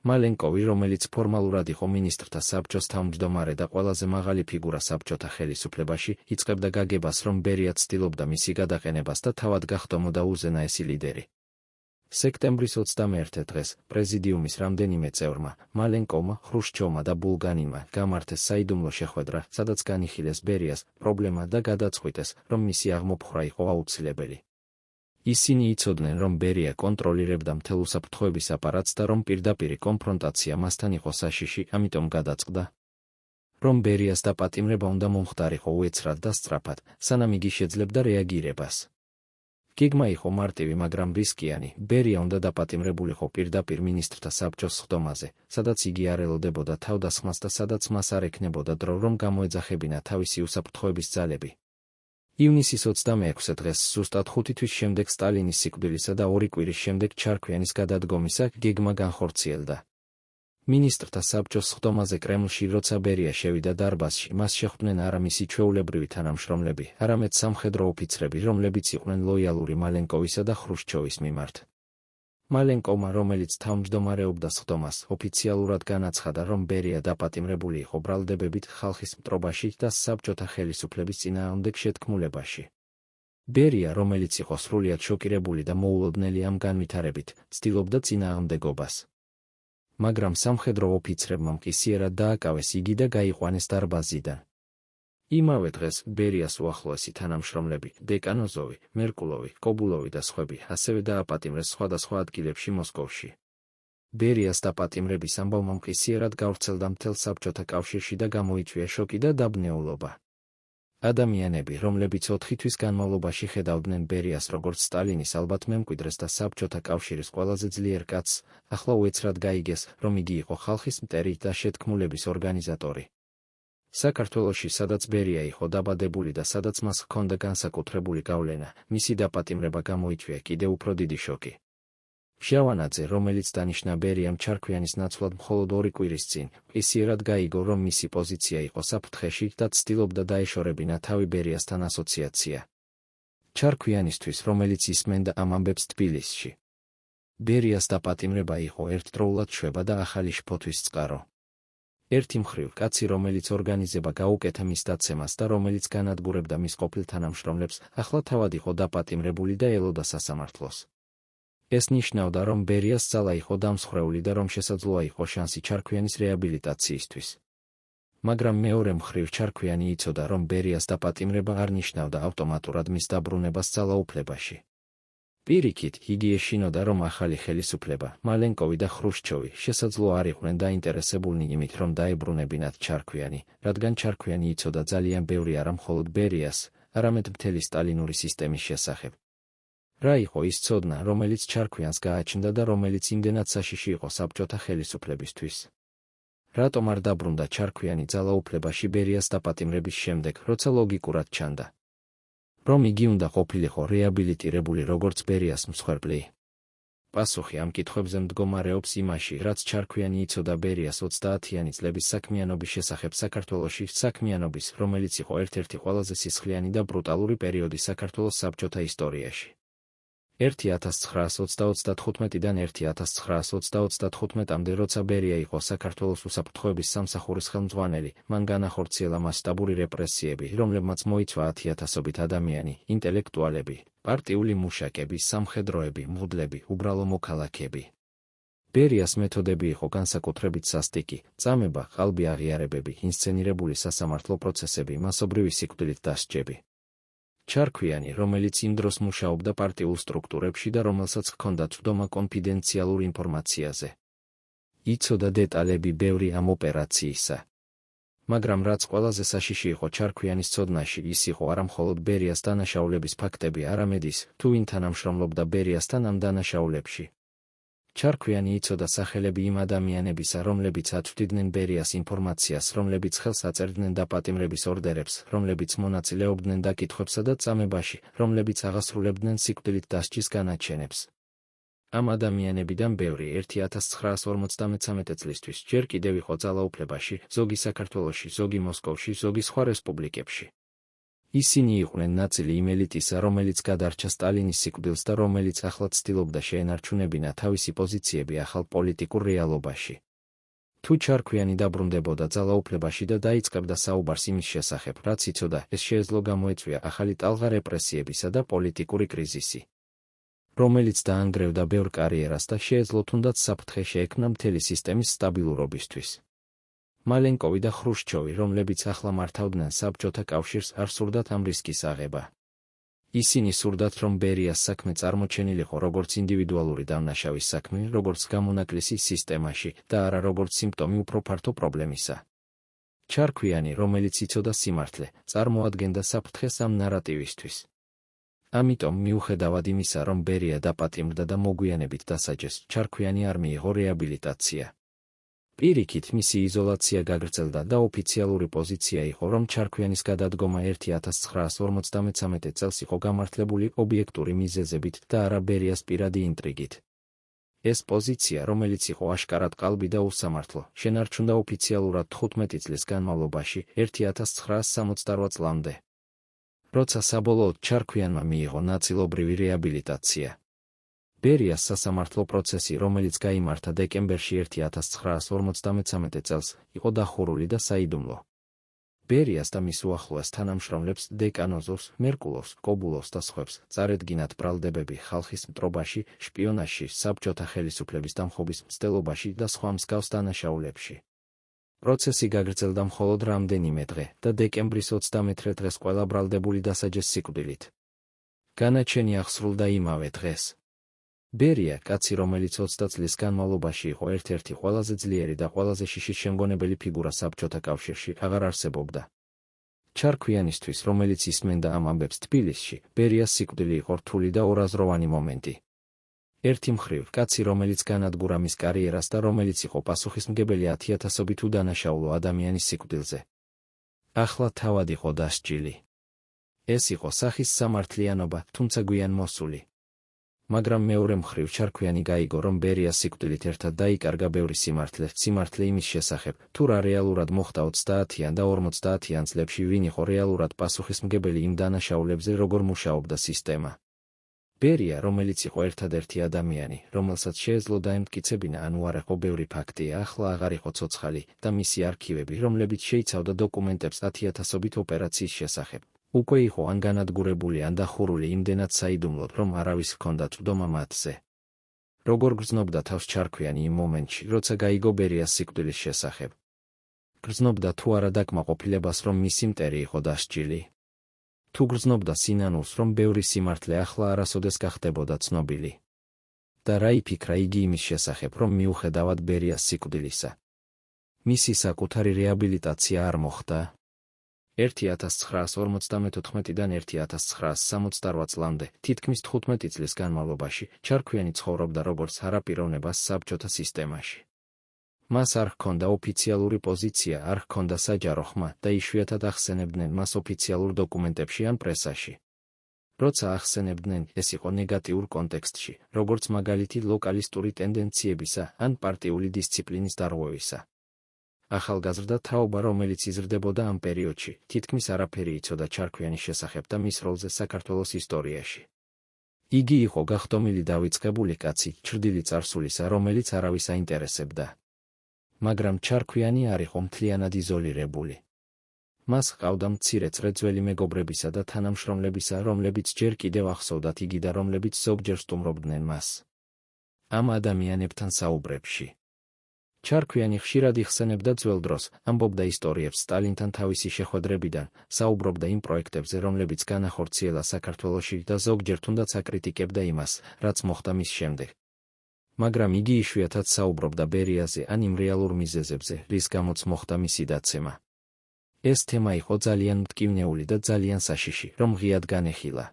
მალენკოვი, რომელიც ფორმალურად იყო მინისტრთა საბჭოს თავმჯდომარე და ყველაზე მაღალი ფიგურა საბჭოთა ხელისუფლებაში, იწყებდა გაგებას, რომ ბერია ცდილობდა მისი გადაყენებას და თავად გახდომოდა უზენაესი ლიდერი. სექტემბრის 21 დღეს პრეზიდიუმის რამდენიმე წევრმა, მალენკოვმა, ხრუშჩოვმა და ბულგანინმა გამართეს საიდუმლო შეხვედრა, სადაც განიხილეს ბერიას პრობლემა და გადაწყვიტეს, რომ მისი აღმოფხვრა იყო აუცილებელი. ისინი იცოდნენ, რომ ბერია კონტროლირებდა მთელ უსაფრთხოების აპარატს და რომ პირდაპირი კონფრონტაცია მასთან იყო საშიში, ამიტომ გადაწყდა, რომ ბერიას დაპატიმრება უნდა მომხდარიყო უეცრად და სწრაფად, სანამ იგი შეძლებდა რეაგირებას. გეგმა იყო მარტივი, მაგრამ რისკიანი. ბერია უნდა დაპატიმრებულიყო პირდაპირ მინისტრთა საბჭოს სხდომაზე, სადაც იგი არ ელოდებოდა თავდასხმას და სადაც მას არ ექნებოდა დრო, რომ გამოეძახებინა თავისი უსაფრთხოების ძალები. ივნისის 26 დღეს, ზუსტად 5 თვის შემდეგ სტალინის სიკვდილისა და 2 კვირის შემდეგ ჩარქვიანის გადადგომისა, გეგმა განხორციელდა. მინისტრთა საბჭოს სხდომაზე კრემლში, როცა ბერია შევიდა დარბაზში, მას შეხვდნენ არა მისი ჩვეულებრივი თანამშრომლები, არამედ სამხედრო ოფიცრები, რომლებიც იყვნენ ლოიალური მალენკოვისა და ხრუშჩოვის მიმართ. მალენკოვმა, რომელიც თავმჯდომარეობდა სხდომას, ოფიციალურად განაცხადა, რომ ბერია დაპატიმრებული იყო ბრალდებებით ხალხის მტრობაში და საბჭოთა ხელისუფლების წინააღმდეგ შეთქმულებაში. ბერია, რომელიც იყო სრულიად შოკირებული და მოულოდნელი ამ განვითარებით, ცდილობდა წინააღმდეგობას. მაგრამ სამხედრო ოფიცრებმა მყისიერად დააკავეს იგი და გაიყვანეს დარბაზიდან. იმავე დღეს ბერიას უახლოესი თანამშრომლები, დეკანოზოვი, მერკულოვი, კობულოვი და სხვები, ასევე დააპატიმრეს სხვადასხვა ადგილებში მოსკოვში. ბერიას დაპატიმრების ამბავმა მყისიერად გავრცელდა მთელ საბჭოთა კავშირში და გამოიწვია შოკი და დაბნეულობა. ადამიანები, რომლებიც 4 თვის განმავლობაში ხედავდნენ ბერიას როგორც სტალინის ალბათ მემკვიდრეს და საბჭოთა კავშირის ყველაზე ძლიერ კაცს, ახლა უეცრად გაიგეს, რომ იგი იყო ხალხის მტერი და შეთქმულების ორგანიზატორი. საქართველოში, სადაც ბერია იყო დაბადებული და სადაც მას ჰქონდა განსაკუთრებული გავლენა, მისი დაპატიმრება გამოიწვია კიდევ უფრო დიდი შოკი. შევანაძე, რომელიც დანიშნა ბერიამ ჩარქვიანის ნაცვლად მხოლოდ 2 კვირის წინ, მყისიერად გაიგო, რომ მისი პოზიცია იყო საფრთხეში და ცდილობდა დაეშორებინა თავი ბერიასთან ასოციაცია. ჩარქვიანისთვის, რომელიც ისმენდა ამ ამბებს თბილისში. ბერიას დაპატიმრება იყო ერთდროულად შვება და ახალი შფოთვის წყარო. ერთი მხრივ, კაცი, რომელიც ორგანიზება გაუკეთა მის დაცემას და რომელიც განადგურებდა მის ყოფილ თანამშრომლებს, ახლა თავად იყო დაპატიმრებული და ელოდა სასამართლოს. ეს ნიშნავდა, რომ ბერიას ძალა იყო დამსხვრეული და რომ შესაძლოა იყო შანსი ჩარქვიანის რეაბილიტაციისთვის. მაგრამ მეორე მხრივ, ჩარქვიანი იცოდა, რომ ბერიას დაპატიმრება არ ნიშნავდა ავტომატურად მის დაბრუნებას ძალაუფლებაში. პირიქით, იგი ეშინოდა, რომ ახალი ხელისუფლება, მალენკოვი და ხრუშჩოვი, შესაძლოა არ იყვნენ დაინტერესებულნი იმით, რომ დაებრუნებინათ ჩარქვიანი, რადგან ჩარქვიანი იცოდა ძალიან ბევრი არა მხოლოდ ბერიას, არამედ მთელი სტალინური სისტემის შესახებ. რა იყო ის ცოდნა, რომელიც ჩარქვიანს გააჩნდა და რომელიც იმდენად საშიში იყო საბჭოთა ხელისუფლებისთვის? რატომ არ დაბრუნდა ჩარქვიანი ძალაუფლებაში ბერიას დაპატიმრების შემდეგ, როცა ლოგიკურად ჩანდა, რომ იგი უნდა ყოფილიყო რეაბილიტირებული როგორც ბერიას მსხვერპლი? პასუხი ამ კითხვებზე მდგომარეობს იმაში, რაც ჩარქვიანი იცოდა ბერიას 30-იანი წლების საქმიანობის შესახებ საქართველოში, საქმიანობის, რომელიც იყო ერთ-ერთი ყველაზე სისხლიანი და ბრუტალური პერიოდი საქართველოს საბჭოთა ისტორიაში. 1935-დან 1935-მდე, როცა ბერია იყო საქართველოს უსაფრთხოების სამსახურის ხელმძღვანელი, მან განახორციელა მასშტაბური რეპრესიები, რომლებმაც მოიცვა 10,000-ობით ადამიანი, ინტელექტუალები, პარტიული მუშაკები, სამხედროები, მღვდლები, უბრალო მოქალაქეები. ბერიას მეთოდები იყო განსაკუთრებით სასტიკი, წამება, ყალბი აღიარებები, ინსცენირებული სასამართლო პროცესები, მასობრივი სიკვდილით დასჯები. ჩარქვიანი, რომელიც იმ დროს მუშაობდა პარტიულ სტრუქტურებში და რომელსაც ჰქონდა წვდომა კონფიდენციალურ ინფორმაციაზე, იცოდა დეტალები ბევრი ამ ოპერაციისა. მაგრამ რაც ყველაზე საშიში იყო ჩარქვიანის ცოდნაში, ის იყო არა მხოლოდ ბერიას დანაშაულების ფაქტები, არამედ ის, თუ ვინ თანამშრომლობდა ბერიასთან ამ დანაშაულებში. ჩარქვიანი იცოდა სახელები იმ ადამიანებისა, რომლებიც აწვდიდნენ ბერიას ინფორმაციას, რომლებიც ხელს აწერდნენ დაპატიმრების ორდერებს, რომლებიც მონაწილეობდნენ დაკითხვებსა და წამებაში, რომლებიც აღასრულებდნენ სიკვდილით დასჯის განაჩენებს. ამ ადამიანებიდან ბევრი 1953 წლისთვის ჯერ კიდევ იყო ძალაუფლებაში, ზოგი საქართველოში, ზოგი მოსკოვში, ზოგი სხვა რესპუბლიკებში. ისინი იყვნენ ნაწილი იმ ელიტისა, რომელიც გადარჩა სტალინის სიკვდილს და რომელიც ახლად ცდილობდა შეენარჩუნებინა თავისი პოზიციები ახალ პოლიტიკურ რეალობაში. თუ ჩარქვიანი დაბრუნდებოდა ძალაუფლებაში და დაიწყებდა საუბარს იმის შესახებ, რაც იცოდა, ეს შეეძლო გამოეწვია ახალი ტალღა რეპრესიებისა და პოლიტიკური კრიზისი, რომელიც დაანგრევდა ბევრ კარიერას და შეეძლო თუნდაც საფრთხე შეექმნა მთელი სისტემის სტაბილურობისთვის. მალენკოვი და ხრუშჩოვი, რომლებიც ახლა მართავდნენ საბჭოთა კავშირს, არ სურდათ ამ რისკის აღება. ისინი სურდათ, რომ ბერიას საქმე წარმოჩენილიყო როგორც ინდივიდუალური დამნაშავის საქმე, როგორც გამონაკლისის სისტემაში და არა როგორც სიმპტომი უფრო ფართო პრობლემისა. ჩარქვიანი, რომელიც იცოდა სიმართლე, წარმოადგენდა საფრთხეს ამ ნარატივისთვის. ამიტომ, მიუხედავად იმისა, რომ ბერია დაპატიმრდა და მოგვიანებით დასაჯეს, ჩარქვიანი არ მიიღო რეაბილიტაცია. პირიქით, მისი იზოლაცია გაგრძელდა და ოფიციალური პოზიცია იყო, რომ ჩარქვიანის გადადგომა 1953 წელს იყო გამართლებული ობიექტური მიზეზებით და არა ბერიას პირადი ინტრიგით. ეს პოზიცია, რომელიც იყო აშკარად ყალბი და უსამართლო, შენარჩუნდა ოფიციალურად 15 წლის განმავლობაში, 1968 წლამდე, როცა საბოლოოდ ჩარქვიანმა მიიღო ნაწილობრივი რეაბილიტაცია. ბერიას სასამართლო პროცესი, რომელიც გაიმართა დეკემბერში 1953 წელს, იყო დახურული და საიდუმლო. ბერიას და მის უახლოეს თანამშრომლებს, დეკანოზოვს, მერკულოვს, კობულოვს და სხვებს, წარედგინათ ბრალდებები ხალხის მტრობაში, შპიონაჟში, საბჭოთა ხელისუფლების დამხობის მცდელობაში და სხვა მსგავს დანაშაულებში. პროცესი გაგრძელდა მხოლოდ რამდენიმე დღე და დეკემბრის 28 დღეს ყველა ბრალდებული დასაჯეს სიკვდილით. განაჩენი აღსრულდა იმავე დღეს. ბერია, კაცი, რომელიც 20 წლის განმავლობაში იყო ერთ-ერთი ყველაზე ძლიერი და ყველაზე შიშისშემგონებელი ფიგურა საბჭოთა კავშირში, აღარ არსებობდა. ჩარქვიანისთვის, რომელიც ისმენდა ამ ამბებს თბილისში, ბერიას სიკვდილი იყო რთული და ორაზროვანი მომენტი. ერთი მხრივ, კაცი, რომელიც განადგურა მის კარიერას და რომელიც იყო პასუხისმგებელი 10,000-ობით უდანაშაულო ადამიანის სიკვდილზე. ახლა თავად იყო დასჯილი. ეს იყო სახის სამართლიანობა, თუმცა გვიან მოსული. მაგრამ მეორე მხრივ, ჩარქვიანი გაიგო, რომ ბერიას სიკვდილით ერთად დაიკარგა ბევრი სიმართლე იმის შესახებ, თუ რა რეალურად მოხდა 30-იან და 50-იან წლებში, ვინ იყო რეალურად პასუხისმგებელი იმ დანაშაულებზე, როგორ მუშაობდა სისტემა. ბერია, რომელიც იყო ერთადერთი ადამიანი, რომელსაც შეეძლო დაემტკიცებინა ან უარყო ბევრი ფაქტი, ახლა აღარ იყო ცოცხალი და მისი არქივები, რომლებიც შეიცავდა დოკუმენტებს 10,000-ობით ოპერაციის შესახებ, უკვე იყო ან განადგურებული ან დახურული იმდენად საიდუმლოდ, რომ არავის ჰქონდა წვდომა მათზე. როგორ გრძნობდა თავს ჩარქვიანი იმ მომენტში, როცა გაიგო ბერიას სიკვდილის შესახებ? გრძნობდა თუ არა დაკმაყოფილებას, რომ მისი მტერი იყო დასჯილი? თუ გრძნობდა სინანულს, რომ ბევრი სიმართლე ახლა არასოდეს გახდებოდა ცნობილი? და რა იფიქრა იგი იმის შესახებ, რომ მიუხედავად ბერიას სიკვდილისა, მისი საკუთარი რეაბილიტაცია არ მოხდა? 1954-დან 1968 წლამდე, თითქმის 15 წლის განმავლობაში, ჩარქვიანი ცხოვრობდა როგორც არაპიროვნებას საბჭოთა სისტემაში. მას არ ჰქონდა ოფიციალური პოზიცია, არ ჰქონდა საჯარო ხმა და იშვიათად ახსენებდნენ მას ოფიციალურ დოკუმენტებში ან პრესაში. როცა ახსენებდნენ, ეს იყო ნეგატიურ კონტექსტში, როგორც მაგალითი ლოკალისტური ტენდენციებისა ან პარტიული დისციპლინის დარღვევისა. ახალგაზრდა თაობა, რომელიც იზრდებოდა ამ პერიოდში, თითქმის არაფერი იცოდა ჩარქვიანის შესახებ და მის როლზე საქართველოს ისტორიაში. იგი იყო გახდომილი დავიწყებული კაცი, ჩრდილი წარსულისა, რომელიც არავის აინტერესებდა. მაგრამ ჩარქვიანი არ იყო მთლიანად იზოლირებული. მას ჰყავდა მცირე წრე ძველი მეგობრებისა და თანამშრომლებისა, რომლებიც ჯერ კიდევ ახსოვდათ იგი და რომლებიც ზოგჯერ სტუმრობდნენ მას ამ ადამიანებთან საუბრებში. ჩარქვიანი ხშირად იხსენებდა ძველ დროს, ამბობდა ისტორიებს სტალინთან თავისი შეხვედრებიდან, საუბრობდა იმ პროექტებზე, რომლებიც განახორციელა საქართველოში და ზოგჯერ თუნდაც აკრიტიკებდა იმას, რაც მოხდა მის შემდეგ. მაგრამ იგი იშვიათად საუბრობდა ბერიაზე ან იმ რეალურ მიზეზებზე, რის გამოც მოხდა მისი დაცემა. ეს თემა იყო ძალიან მტკივნეული და ძალიან საშიში, რომ ღიად განეხილა.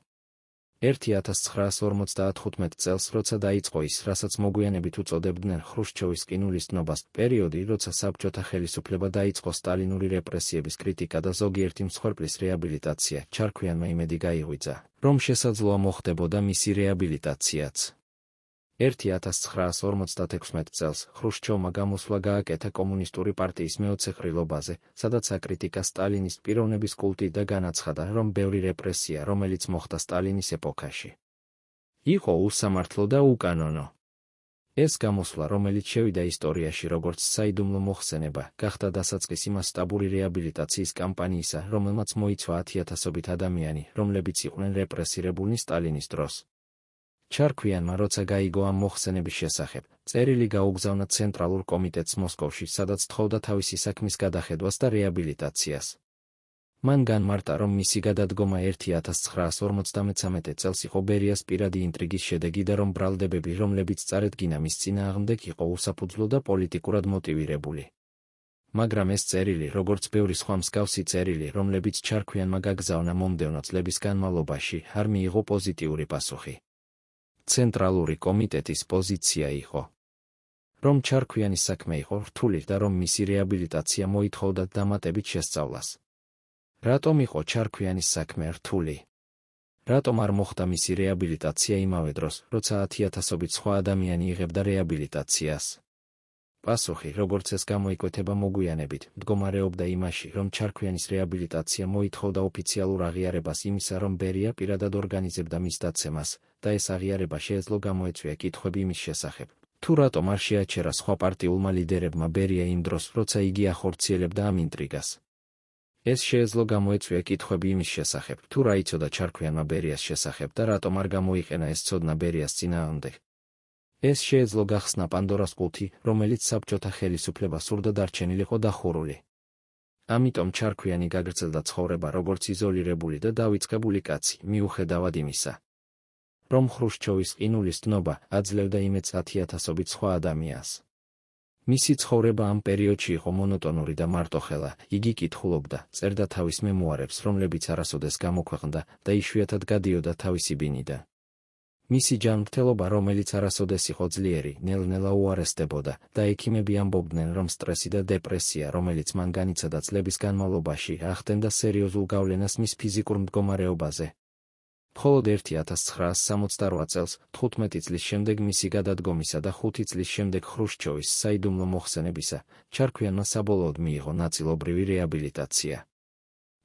1955 წელს, როცა დაიწყო ის, რასაც მოგვიანებით უწოდებდნენ ხრუშჩოვის ყინულის დნობას, პერიოდი, როცა საბჭოთა ხელისუფლება დაიწყო სტალინური რეპრესიების კრიტიკა და ზოგიერთი მსხვერპლის რეაბილიტაცია, ჩარქვიანმა იმედი გაიღვიძა, რომ შესაძლოა მოხდებოდა მისი რეაბილიტაციაც. 1956 წელს ხრუშჩოვმა გამოსვლა გააკეთა კომუნისტური პარტიის მეოცეხრილობაზე, სადაც აკრიტიკა სტალინის პიროვნების კულტი და განაცხადა, რომ ბევრი რეპრესია, რომელიც მოხდა სტალინის ეპოქაში, იყო უსამართლო და უკანონო. ეს გამოსვლა, რომელიც შევიდა ისტორიაში როგორც საიდუმლო მოხსენება, გახდა დასაწყისი მასშტაბური რეაბილიტაციის კამპანიისა, რომელმაც მოიცვა 10,000-ობით ადამიანი, რომლებიც იყვნენ რეპრესირებულნი სტალინის დროს. ჩარქვიანმა, როცა გაიგო ამ მოხსენების შესახებ, წერილი გაუგზავნა ცენტრალურ კომიტეტს მოსკოვში, სადაც თხოვდა თავისი საქმის გადახედვას და რეაბილიტაციას. მან განმარტა, რომ მისი გადადგომა 1953 წელს იყო ბერიას პირადი ინტრიგის შედეგი და რომ ბრალდებები, რომლებიც წარედგინა მის წინააღმდეგ, იყო უსაფუძვლო და პოლიტიკურად მოტივირებული. მაგრამ ეს წერილი, როგორც ბევრი სხვა მსგავსი წერილი, რომლებიც ჩარქვიანმა გაგზავნა მომდევნო წლების განმავლობაში, არ მიიღო პოზიტიური პასუხი. ცენტრალური კომიტეტის პოზიცია იყო, რომ ჩარქვიანის საქმე იყო რთული და რომ მისი რეაბილიტაცია მოითხოვდა დამატებით შესწავლას. რატომ იყო ჩარქვიანის საქმე რთული? რატომ არ მოხდა მისი რეაბილიტაცია იმავე დროს, როცა 10,000-ობით სხვა ადამიანი იღებდა რეაბილიტაციას? პასუხი, როგორც ეს გამოიკვეთება მოგვიანებით, მდგომარეობდა იმაში, რომ ჩარქვიანის რეაბილიტაცია მოითხოვდა ოფიციალურ აღიარებას იმისა, რომ ბერია პირადად ორგანიზებდა მის დაცემას, და ეს აღიარება შეეძლო გამოეწვია კითხვები იმის შესახებ, თუ რატომ არ შეაჩერა სხვა პარტიულმა ლიდერებმა ბერია იმ დროს, როცა იგი ახორციელებდა ამ ინტრიგას. ეს შეეძლო გამოეწვია კითხვები იმის შესახებ, თუ რა იცოდა ჩარქვიანმა ბერიას შესახებ და რატომ არ გამოიყენა ეს ცოდნა ბერიას წინააღმდეგ. ეს შეეძლო გახსნა პანდორას ყუთი, რომელიც საბჭოთა ხელისუფლება სურდა დარჩენილიყო დახურული. ამიტომ ჩარქვიანი გაგრძელდა ცხოვრება როგორც იზოლირებული და დავიწყებული კაცი, მიუხედავად იმისა, რომ ხრუშჩოვის ყინულის დნობა აძლევდა იმედს 10,000-ობით სხვა ადამიანს. მისი ცხოვრება ამ პერიოდში იყო მონოტონური და მარტოხელა, იგი კითხულობდა, წერდა თავის მემუარებს, რომლებიც არასოდეს გამოქვეყნდა და იშვიათად გადიოდა თავისი ბინიდან. მისი ჯანმრთელობა, რომელიც არასოდეს იყო ძლიერი, ნელ-ნელა უარესდებოდა და ექიმები ამბობდნენ, რომ სტრესი და დეპრესია, რომელიც მან განიცადა წლების განმავლობაში, ახდენდა სერიოზულ გავლენას მის ფიზიკურ მდგომარეობაზე. მხოლოდ 1968 წელს, 15 წლის შემდეგ მისი გადადგომისა და 5 წლის შემდეგ ხრუშჩოვის საიდუმლო მოხსენებისა, ჩარქვიანმა საბოლოოდ მიიღო ნაწილობრივი რეაბილიტაცია.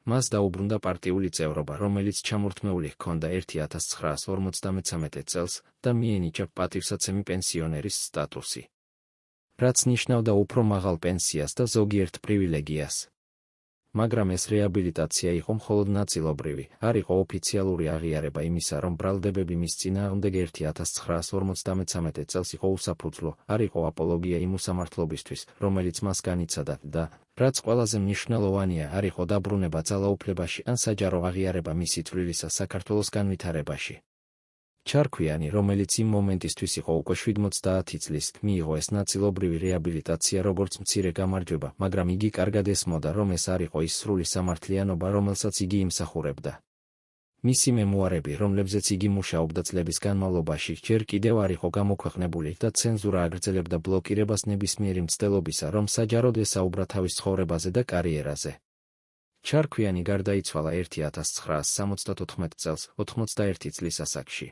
მას დაუბრუნდა პარტიული წევრობა, რომელიც ჩამორთმეული ჰქონდა 1953 წელს და მიენიჭა პატივსაცემი პენსიონერის სტატუსი, რაც ნიშნავდა უფრო მაღალ პენსიას და ზოგიერთ პრივილეგიას. მაგრამ ეს რეაბილიტაცია იყო მხოლოდ ნაწილობრივი, არ იყო ოფიციალური აღიარება იმისა, რომ ბრალდებები მის წინააღმდეგ 1953 წელს იყო უსაფუძვლო, არ იყო აპოლოგია იმ უსამართლობისთვის, რომელიც მას განიცადა და, რაც ყველაზე მნიშვნელოვანია, არ იყო დაბრუნება ძალაუფლებაში ან საჯარო აღიარება მისი წვლილისა საქართველოს განვითარებაში. ჩარქვიანი, რომელიც იმ მომენტისთვის იყო უკვე 70 წლის, მიიღო ეს ნაწილობრივი რეაბილიტაცია როგორც მცირე გამარჯვება, მაგრამ იგი კარგად ესმოდა, რომ ეს არ იყო ის სრული სამართლიანობა, რომელსაც იგი იმსახურებდა. მისი მემუარები, რომლებზეც იგი მუშაობდა წლების განმავლობაში, ჯერ კიდევ არ იყო გამოქვეყნებული და ცენზურა აგრძელებდა ბლოკირებას ნებისმიერი მცდელობისა, რომ საჯაროდ ესაუბრა თავის ცხოვრებაზე და კარიერაზე. ჩარქვიანი გარდაიცვალა 1974 წელს, 81 წლის ასაკში.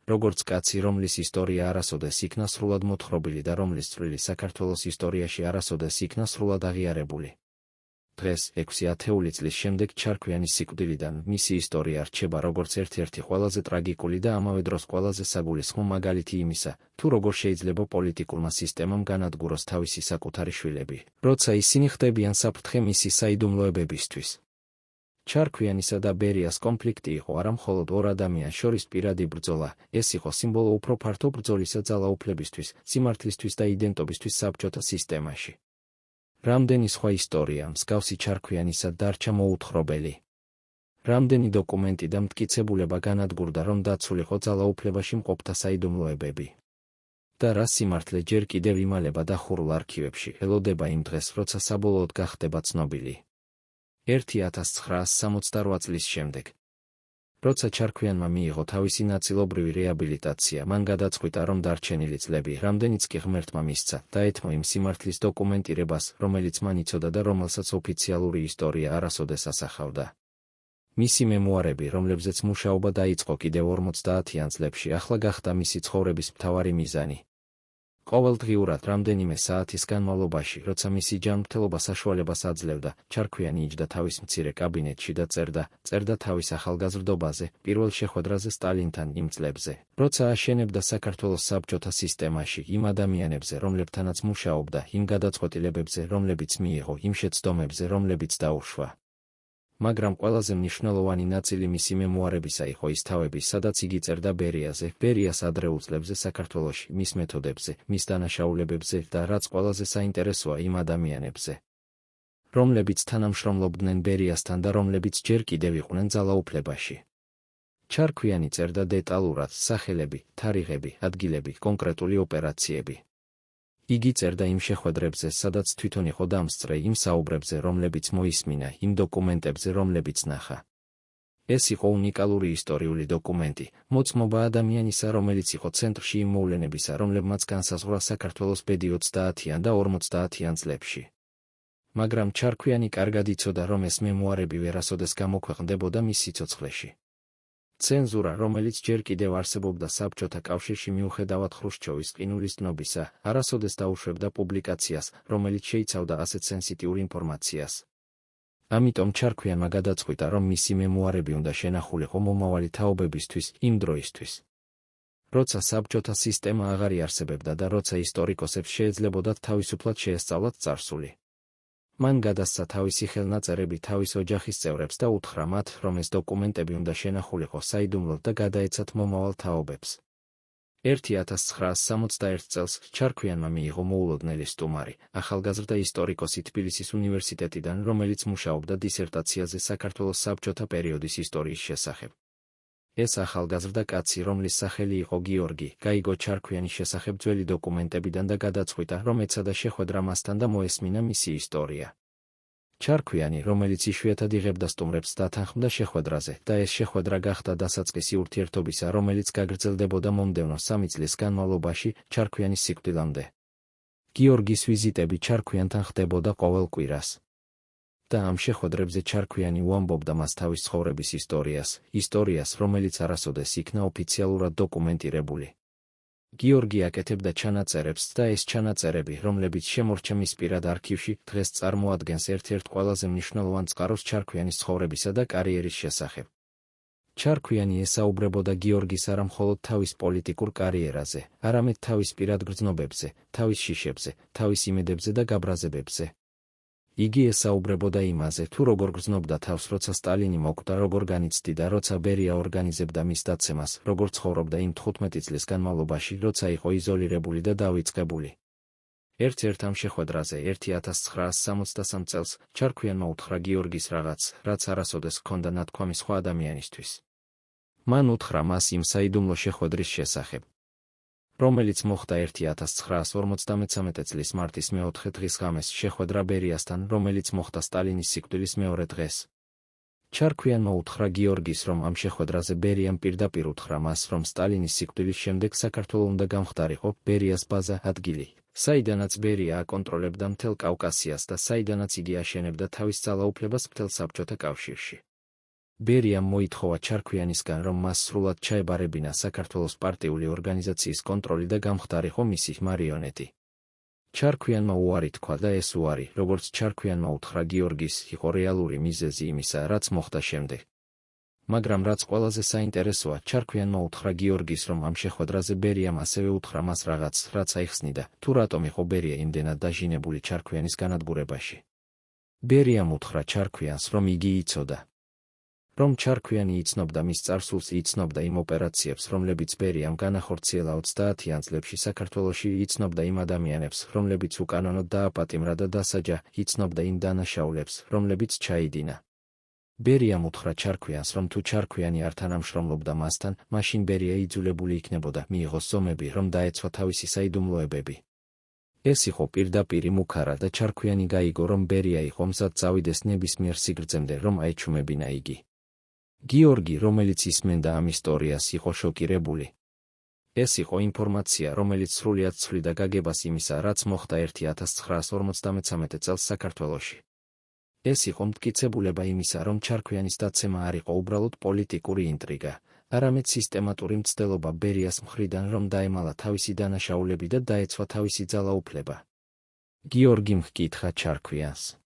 როგორც კაცი, რომლის ისტორია არასოდეს იქნა სრულად მოთხრობილი და რომლის წვლილი საქართველოს ისტორიაში არასოდეს იქნა სრულად აღიარებული. დღეს, 6 წლის შემდეგ ჩარქვიანის სიკვდილიდან, მისი ისტორია რჩება როგორც ერთ-ერთი ყველაზე ტრაგიკული და ამავე დროს ყველაზე საგულისხმო მაგალითი იმისა, თუ როგორ შეიძლება პოლიტიკურმა სისტემამ განადგუროს თავისი საკუთარი შვილები, როცა ისინი ხდებიან საფრთხე მისი საიდუმლოებებისთვის. ჩარქვიანისა და ბერიას კონფლიქტი იყო არა მხოლოდ ორ ადამიანს შორის პირადი ბრძოლა, ეს იყო სიმბოლო უფრო ფართო ბრძოლისა ძალაუფლებისთვის, სიმართლისთვის და იდენტობისთვის საბჭოთა სისტემაში. რამდენი სხვა ისტორია მსგავსი ჩარქვიანისა დარჩა მოუთხრობელი. რამდენი დოკუმენტი და მტკიცებულება განადგურდა, რომ დაცულიყო ძალაუფლებაში მყოფთა საიდუმლოებები. და რა სიმართლე ჯერ კიდევ იმალება დახურულ არქივებში, ელოდება იმ დღეს, როცა საბოლოოდ გახდება ცნობილი. 1968 წლის შემდეგ. როცა ჩარქვიანმა მიიღო თავისი ნაწილობრივი რეაბილიტაცია, მან გადაწყვიტა, რომ დარჩენილი წლები, რამდენიც კი ღმერთმა მისცა, დაეთმო იმ სიმართლის დოკუმენტირებას, რომელიც მან იცოდა და რომელსაც ოფიციალური ისტორია არასოდეს ასახავდა. მისი მემუარები, რომლებზეც მუშაობა დაიწყო კიდევ 50-იან წლებში, ახლა გახდა მისი ცხოვრების მთავარი მიზანი. ყოველდღიურად რამდენიმე საათის განმავლობაში, როცა მისი ჯანმრთელობა საშუალებას აძლევდა, ჩარქვიანი იჯდა თავის მცირე კაბინეტში და წერდა თავის ახალგაზრდობაზე, პირველ შეხვედრაზე სტალინთან იმ წლებზე, როცა აშენებდა საქართველოს საბჭოთა სისტემაში, იმ ადამიანებზე, რომლებთანაც მუშაობდა, იმ გადაწყვეტილებებზე, რომლებიც მიიღო, იმ შეცდომებზე, რომლებიც დაუშვა. მაგრამ ყველაზე მნიშვნელოვანი ნაწილი მისი მემუარებისა იყო ის თავები, სადაც იგი წერდა ბერიაზე, ბერიას ადრეულ წლებზე საქართველოში, მის მეთოდებზე, მის დანაშაულებებზე და რაც ყველაზე საინტერესოა იმ ადამიანებზე, რომლებიც თანამშრომლობდნენ ბერიასთან და რომლებიც ჯერ კიდევ იყვნენ ძალაუფლებაში. ჩარქვიანი წერდა დეტალურად სახელები, თარიღები, ადგილები, კონკრეტული ოპერაციები. იგი წერდა იმ შეხვედრებზე, სადაც თვითონ იყო დამსწრე, იმ საუბრებზე, რომლებიც მოისმინა, იმ დოკუმენტებზე, რომლებიც ნახა. ეს იყო უნიკალური ისტორიული დოკუმენტი, მოწმობა ადამიანისა, რომელიც იყო ცენტრში იმ მოვლენებისა, რომლებმაც განსაზღვრა საქართველოს ბედი 30-იან და 50-იან წლებში. მაგრამ ჩარქვიანი კარგად იცოდა, რომ ეს მემუარები ვერასოდეს გამოქვეყნდებოდა მის სიცოცხლეში. ცენზურა, რომელიც ჯერ კიდევ არსებობდა საბჭოთა კავშირში მიუხედავად ხრუშჩოვის ყინულის დნობისა, არასოდეს დაუშვებდა პუბლიკაციას, რომელიც შეიცავდა ასეთ სენსიტიურ ინფორმაციას. ამიტომ ჩარქვიანმა გადაწყვიტა, რომ მისი მემუარები უნდა შენახულიყო მომავალი თაობებისთვის, იმ დროისთვის, როცა საბჭოთა სისტემა აღარ იარსებებდა და როცა ისტორიკოსებს შეეძლებოდათ თავისუფლად შეესწავლათ წარსული. მან გადასცა თავისი ხელნაწერები თავის ოჯახის წევრებს და უთხრა მათ, რომ ეს დოკუმენტები უნდა შენახულიყო საიდუმლოდ და გადაეცათ მომავალ თაობებს. 1961 წელს ჩარქვიანმა მიიღო მოულოდნელი სტუმარი, ახალგაზრდა ისტორიკოსი თბილისის უნივერსიტეტიდან, რომელიც მუშაობდა დისერტაციაზე საქართველოს საბჭოთა პერიოდის ისტორიის შესახებ. ეს ახალგაზრდა კაცი, რომლის სახელი იყო გიორგი, გაიგო ჩარქვიანის შესახებ ძველი დოკუმენტებიდან და გადაწყვიტა, რომ ეცადა შეხვედრა მასთან და მოესმინა მისი ისტორია. ჩარქვიანი, რომელიც იშვიათად იღებდა სტუმრებს, დათანხმდა შეხვედრაზე და ეს შეხვედრა გახდა დასაწყისი ურთიერთობისა, რომელიც გაგრძელდებოდა მომდევნო 3 წლის განმავლობაში, ჩარქვიანის სიკვდილამდე. გიორგის ვიზიტები ჩარქვიანთან ხდებოდა ყოველ კვირას. და ამ შეხვედრებზე ჩარქვიანი უამბობდა მას თავის ცხოვრების ისტორიას, რომელიც არასოდეს იქნა ოფიციალურად დოკუმენტირებული. გიორგი აკეთებდა ჩანაწერებს და ეს ჩანაწერები, რომლებიც შემორჩა მის პირად არქივში, დღეს წარმოადგენს ერთ-ერთ ყველაზე მნიშვნელოვან წყაროს ჩარქვიანის ცხოვრებისა და კარიერის შესახებ. ჩარქვიანი ესაუბრებოდა გიორგის არა მხოლოდ თავის პოლიტიკურ კარიერაზე, არამედ თავის პირად გრძნობებზე, თავის შიშებზე, თავის იმედებზე და გაბრაზებებზე. იგი ესაუბრებოდა იმაზე, თუ როგორ გრძნობდა თავს, როცა სტალინი მოკვდა, როგორ განიცდიდა, როცა ბერია ორგანიზებდა მის დაცემას, როგორ ცხოვრობდა იმ 15 წლის განმავლობაში, როცა იყო იზოლირებული და დავიწყებული. ერთ-ერთ ამ შეხვედრაზე 1963 წელს ჩარქვიანმა უთხრა გიორგის რაც არასოდეს ჰქონდა ნათქვამი სხვა ადამიანისთვის. მან უთხრა მას იმ საიდუმლო შეხვედრის შესახებ, რომელიც მოხდა 1953 წლის მარტის მე-4 დღის ღამეს, შეხვედრა ბერიასთან, რომელიც მოხდა სტალინის სიკვდილის მეორე დღეს. ჩარქვიანმა უთხრა გიორგის, რომ ამ შეხვედრაზე ბერიამ პირდაპირ უთხრა მას, რომ სტალინის სიკვდილის შემდეგ საქართველო უნდა გამხდარიყო, ბერიას ბაზა, ადგილი, საიდანაც ბერია აკონტროლებდა მთელ კავკასიას და საიდანაც იგი აშენებდა თავის ძალაუფლებას მთელ საბჭოთა კავშირში. ბერიამ მოითხოვა ჩარქვიანისგან, რომ მას სრულად ჩაებარებინა საქართველოს პარტიული ორგანიზაციის კონტროლი და გამხდარიყო მისი მარიონეტი. ჩარქვიანმა უარი თქვა და ეს უარი, როგორც ჩარქვიანმა უთხრა გიორგის, იყო რეალური მიზეზი იმისა, რაც მოხდა შემდეგ. მაგრამ რაც ყველაზე საინტერესოა, ჩარქვიანმა უთხრა გიორგის, რომ ამ შეხვედრაზე ბერიამ ასევე უთხრა მას რაც აიხსნიდა, თუ რატომ იყო ბერია იმდენად დაჟინებული ჩარქვიანის განადგურებაში. ბერიამ უთხრა ჩარქვიანს, რომ იგი იცოდა, რომ ჩარქვიანი იცნობდა მის წარსულს, იცნობდა იმ ოპერაციებს, რომლებიც ბერიამ განახორციელა 30-იან წლებში საქართველოში, იცნობდა იმ ადამიანებს, რომლებიც უკანონოდ დააპატიმრა და დასაჯა, იცნობდა იმ დანაშაულებს, რომლებიც ჩაიდინა. ბერიამ უთხრა ჩარქვიანს, რომ თუ ჩარქვიანი არ თანამშრომლობდა მასთან, მაშინ ბერია იძულებული იქნებოდა მიიღოს ზომები, რომ დაეცვა თავისი საიდუმლოებები. ეს იყო პირდაპირი მუქარა და ჩარქვიანი გაიგო, რომ ბერია იყო მზად წავიდეს ნებისმიერ სიგრძემდე, რომ აეჩუმებინა იგი. გიორგი, რომელიც ისმენდა ამ ისტორიას, იყო შოკირებული. ეს იყო ინფორმაცია, რომელიც სრულიად ცვლიდა გაგებას იმისა, რაც მოხდა 1953 წელს საქართველოში. ეს იყო მტკიცებულება იმისა, რომ ჩარქვიანის დაცემა არ იყო უბრალოდ პოლიტიკური ინტრიგა, არამედ სისტემატური მცდელობა ბერიას მხრიდან, რომ დაემალა თავისი დანაშაულები და დაეცვა თავისი ძალაუფლება. გიორგიმ ჰკითხა ჩარქვიანს,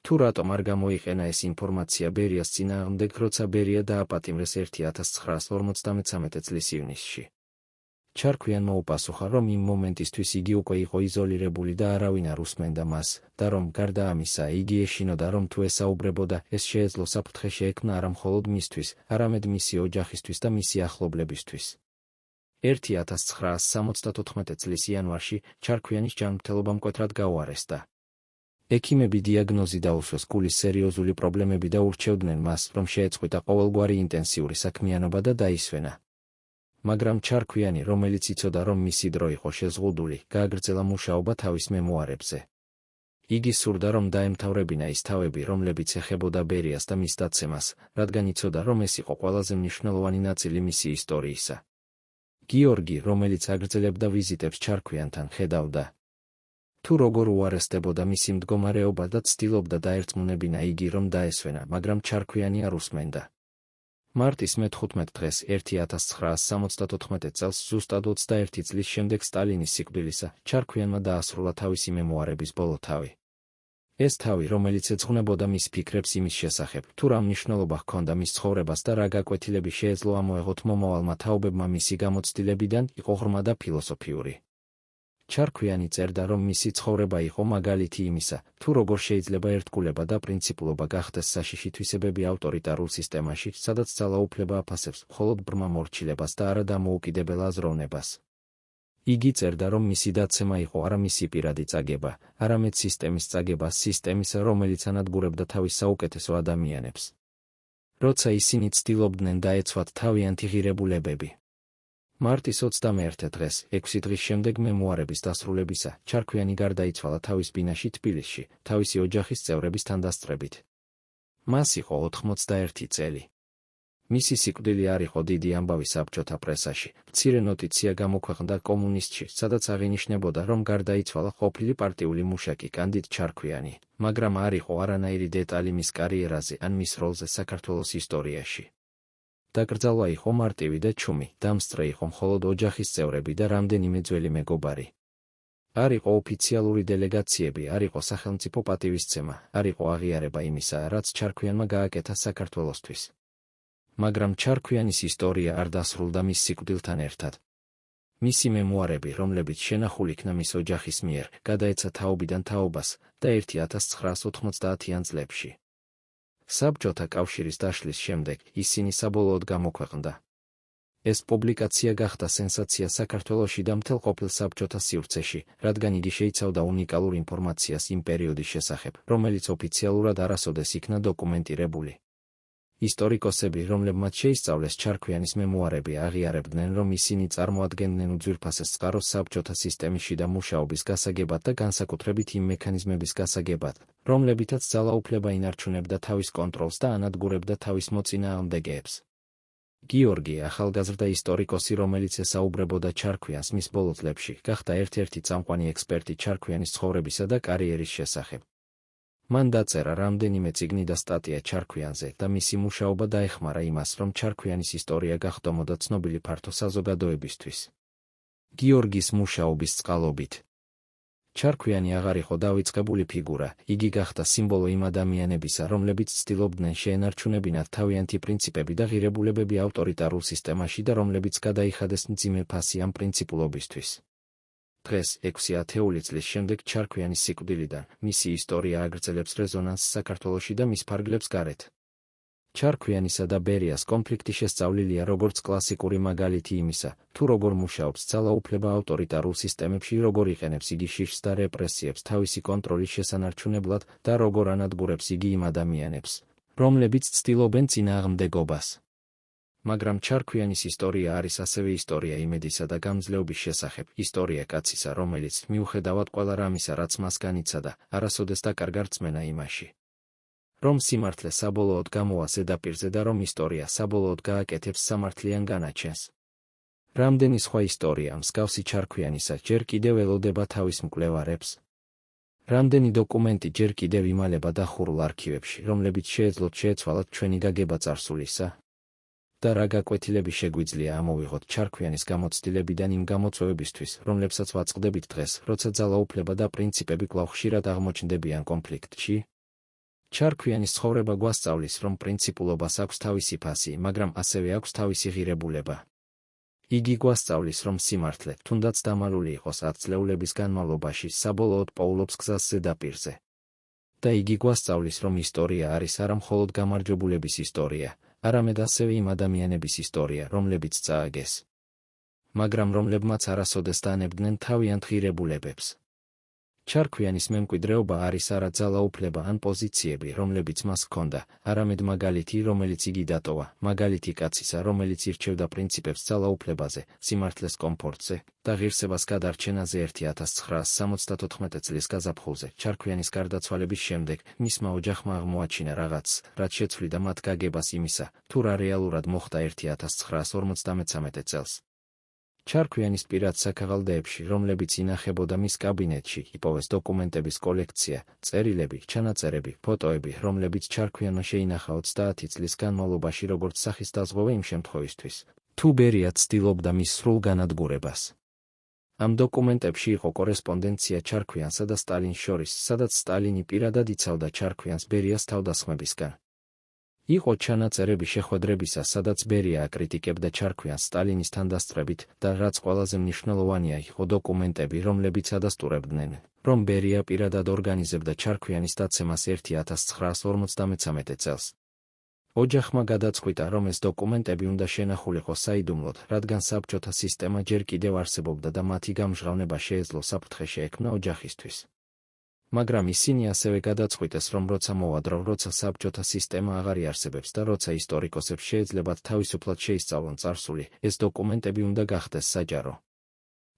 თუ რატომ არ გამოიყენა ეს ინფორმაცია ბერიას წინააღმდეგ, როცა ბერია დააპატიმრეს 1953 წლის ივნისში. ჩარქვიანმა უპასუხა, რომ იმ მომენტისთვის იგი უკვე იყო იზოლირებული და არავინ არ უსმენდა მას, და რომ გარდა ამისა, იგი ეშინოდა, რომ თუ ესაუბრებოდა, ეს შეეძლო საფრთხე შეექმნა არა მხოლოდ მისთვის, არამედ მისი ოჯახისთვის და მისი ახლობლებისთვის. 1974 წლის იანვარში ჩარქვიანის ჯანმრთელობა მკვეთრად გაუარესდა. ექიმები დიაგნოზი დაუსვეს გულის სერიოზული პრობლემები და ურჩევდნენ მას, რომ შეეწყვიტა ყოველგვარი ინტენსიური საქმიანობა და დაისვენა. მაგრამ ჩარქვიანი, რომელიც იცოდა, რომ მისი დრო იყო შეზღუდული, გააგრძელა მუშაობა თავის მემუარებზე. იგი სურდა, რომ დაემთავრებინა ის თავები, რომლებიც ეხებოდა ბერიას და მის დაცემას, რადგან იცოდა, რომ ეს იყო ყველაზე მნიშვნელოვანი ნაწილი მისი ისტორიისა. გიორგი, რომელიც აგრძელებდა ვიზიტებს ჩარქვიანთან, ხედავდა, თუ როგორ უარესდებოდა მისი მდგომარეობა და ცდილობდა დაერწმუნებინა იგი, რომ დაესვენა, მაგრამ ჩარქვიანი არ უსმენდა. მარტის მე-15 დღეს 1974 წელს, ზუსტად 21 წლის შემდეგ სტალინის სიკვდილისა, ჩარქვიანმა დაასრულა თავისი მემუარების ბოლო თავი. ეს თავი, რომელიც ეძღვნებოდა მის ფიქრებს იმის შესახებ, თუ რა მნიშვნელობა ჰქონდა მის ცხოვრებას და რა გაკვეთილები შეეძლო ამოეღოთ მომავალმა თაობებმა მისი გამოცდილებიდან, იყო ღრმა და ფილოსოფიური. ჩარქვიანი წერდა, რომ მისი ცხოვრება იყო მაგალითი იმისა, თუ როგორ შეიძლება ერთგულება და პრინციპულობა გახდეს საშიში თვისებები ავტორიტარულ სისტემაში, სადაც ძალაუფლება აფასებს მხოლოდ ბრმა მორჩილებას და არა დამოუკიდებელ აზროვნებას. იგი წერდა, რომ მისი დაცემა იყო არა მისი პირადი წაგება, არამედ სისტემის წაგება, სისტემისა, რომელიც ანადგურებდა თავის საუკეთესო ადამიანებს. როცა ისინი ცდილობდნენ დაეცვათ თავიანთი ღირებულებები. მარტის 21 დღეს, 6 დღის შემდეგ მემუარების დასრულებისა, ჩარქვიანი გარდაიცვალა თავის ბინაში თბილისში, თავისი ოჯახის წევრების თანდასწრებით. მას იყო 81 წელი. მისი სიკვდილი არ იყო დიდი ამბავი საბჭოთა პრესაში. მცირე ნოტიცია გამოქვეყნდა კომუნისტში, სადაც აღინიშნებოდა, რომ გარდაიცვალა ყოფილი პარტიული მუშაკი კანდიდ ჩარქვიანი, მაგრამ არ იყო არანაირი დეტალი მის კარიერაზე ან მის როლზე საქართველოს ისტორიაში. დაკრძალვა იყო მარტივი და ჩუმი, დამსწრე იყო მხოლოდ ოჯახის წევრები და რამდენიმე ძველი მეგობარი. არ იყო ოფიციალური დელეგაციები, არ იყო სახელმწიფო პატივისცემა, არ იყო აღიარება იმისა, რაც ჩარქვიანმა გააკეთა საქართველოსთვის. მაგრამ ჩარქვიანის ისტორია არ დასრულდა მის სიკვდილთან ერთად. მისი მემუარები, რომლებიც შენახული იქნა მის ოჯახის მიერ, გადაეცა თაობიდან თაობას და 1990-იან წლებში. საბჭოთა კავშირის დაშლის შემდეგ ისინი საბოლოოდ გამოქვეყნდა. ეს პუბლიკაცია გახდა სენსაცია საქართველოში და მთელ ყოფილ საბჭოთა სივრცეში, რადგან იგი შეიცავდა უნიკალურ ინფორმაციას იმ პერიოდის შესახებ, რომელიც ოფიციალურად არასოდეს იქნა დოკუმენტირებული. ისტორიკოსები, რომლებმაც შეისწავლეს ჩარქვიანის მემუარები, აღიარებდნენ, რომ ისინი წარმოადგენდნენ უძვირფასეს წყაროს საბჭოთა სისტემის შიდა მუშაობის გასაგებად და განსაკუთრებით იმ მექანიზმების გასაგებად, რომლებითაც ძალაუფლება ინარჩუნებდა თავის კონტროლს და ანადგურებდა თავის მოწინააღმდეგეებს. გიორგი, ახალგაზრდა ისტორიკოსი, რომელიც ესაუბრებოდა ჩარქვიანს მის ბოლო წლებში, გახდა ერთ-ერთი წამყვანი ექსპერტი ჩარქვიანის ცხოვრებისა და კარიერის შესახებ. მან დაწერა რამდენიმე წიგნი და სტატია ჩარქვიანზე და მისი მუშაობა დაეხმარა იმას, რომ ჩარქვიანის ისტორია გახდომოდა ცნობილი ფართო საზოგადოებისთვის. გიორგის მუშაობის წყალობით ჩარქვიანი აღარ იყო დავიწყებული ფიგურა, იგი გახდა სიმბოლო იმ ადამიანებისა, რომლებიც ცდილობდნენ შეენარჩუნებინათ თავიანთი პრინციპები და ღირებულებები ავტორიტარულ სისტემაში და რომლებიც გადაიხადეს მძიმე ფასი ამ პრინციპულობისთვის. დღეს, 6 ათეული წლის შემდეგ ჩარქვიანის სიკვდილიდან, მისი ისტორია აგრძელებს რეზონანსს საქართველოში და მის ფარგლებს გარეთ. ჩარქვიანისა და ბერიას კონფლიქტი შესწავლილია როგორც კლასიკური მაგალითი იმისა, თუ როგორ მუშაობს ძალაუფლება ავტორიტარულ სისტემებში, როგორ იყენებს იგი შიშს და რეპრესიებს თავისი კონტროლის შესანარჩუნებლად და როგორ ანადგურებს იგი იმ ადამიანებს, რომლებიც ცდილობენ წინააღმდეგობას. მაგრამ ჩარქვიანის ისტორია არის ასევე ისტორია იმედისა და გამძლეობის შესახებ, ისტორია კაცისა, რომელიც, მიუხედავად ყველა რამისა, რაც მას განიცადა, არასოდეს დაკარგა რწმენა იმაში, რომ სიმართლე საბოლოოდ გამოვა ზედაპირზე და რომ ისტორია საბოლოოდ გააკეთებს სამართლიან განაჩენს. რამდენი სხვა ისტორია მსგავსი ჩარქვიანისა ჯერ კიდევ ელოდება თავის მკვლევარებს. რამდენი დოკუმენტი ჯერ კიდევ იმალება დახურულ არქივებში, რომლებიც შეეძლოთ შეეცვალათ ჩვენი გაგება წარსულისა. და რა გაკვეთილები შეგვიძლია ამოვიღოთ ჩარქვიანის გამოცდილებიდან იმ გამოწვევებისთვის, რომლებსაც ვაწყდებით დღეს, როცა ძალაუფლება და პრინციპები კვლავ ხშირად აღმოჩნდებიან კონფლიქტში. ჩარქვიანის ცხოვრება გვასწავლის, რომ პრინციპულობას აქვს თავისი ფასი, მაგრამ ასევე აქვს თავისი ღირებულება. იგი გვასწავლის, რომ სიმართლე, თუნდაც დამალული იყოს ათწლეულების განმავლობაში, საბოლოოდ პოულობს გზას ზედაპირზე. და იგი გვასწავლის, რომ ისტორია არის არა მხოლოდ გამარჯვებულების ისტორია, არამედ ასევე იმ ადამიანების ისტორია, რომლებიც წააგეს. მაგრამ რომლებმაც არასოდეს დაანებდნენ თავიანთ ღირებულებებს. ჩარქვიანის მემკვიდრეობა არის არა ძალაუფლება ან პოზიციები, რომლებიც მას ჰქონდა, არამედ მაგალითი, რომელიც იგი დატოვა, მაგალითი კაცისა, რომელიც ირჩევდა პრინციპებს ძალაუფლებაზე, სიმართლეს კომფორტზე და ღირსებას გადარჩენაზე 1974 წლის გაზაფხულზე, ჩარქვიანის გარდაცვალების შემდეგ, მისმა ოჯახმა აღმოაჩინა რაღაც, რაც შეცვლიდა მათ გაგებას იმისა, თუ რა რეალურად მოხდა 1953 წელს. ჩარქვიანის პირად საქაღალდეებში, რომლებიც ინახებოდა მის კაბინეტში, იპოვეს დოკუმენტების კოლექცია, წერილები, ჩანაწერები, ფოტოები, რომლებიც ჩარქვიანმა შეინახა 30 წლის განმავლობაში როგორც სახის დაზღვევა იმ შემთხვევისთვის, თუ ბერია ცდილობდა მის სრულ განადგურებას. ამ დოკუმენტებში იყო კორესპონდენცია ჩარქვიანსა და სტალინს შორის, სადაც სტალინი პირადად იცავდა ჩარქვიანს ბერიას თავდასხმებისგან. იყო ჩანაწერები შეხვედრებისა, სადაც ბერია აკრიტიკებდა ჩარქვიანს სტალინის თანდასწრებით და რაც ყველაზე მნიშვნელოვანია, იყო დოკუმენტები, რომლებიც ადასტურებდნენ, რომ ბერია პირადად ორგანიზებდა ჩარქვიანის დაცემას 1953 წელს. ოჯახმა გადაწყვიტა, რომ ეს დოკუმენტები უნდა შენახულიყო საიდუმლოდ, რადგან საბჭოთა სისტემა ჯერ კიდევ არსებობდა და მათი გამჟღავნება შეეძლო საფრთხე შეექმნა ოჯახისთვის. მაგრამ ისინი ასევე გადაწყვიტეს, რომ როცა მოვა დრო, როცა საბჭოთა სისტემა აღარ იარსებებს და როცა ისტორიკოსებს შეეძლებათ თავისუფლად შეისწავლონ წარსული, ეს დოკუმენტები უნდა გახდეს საჯარო.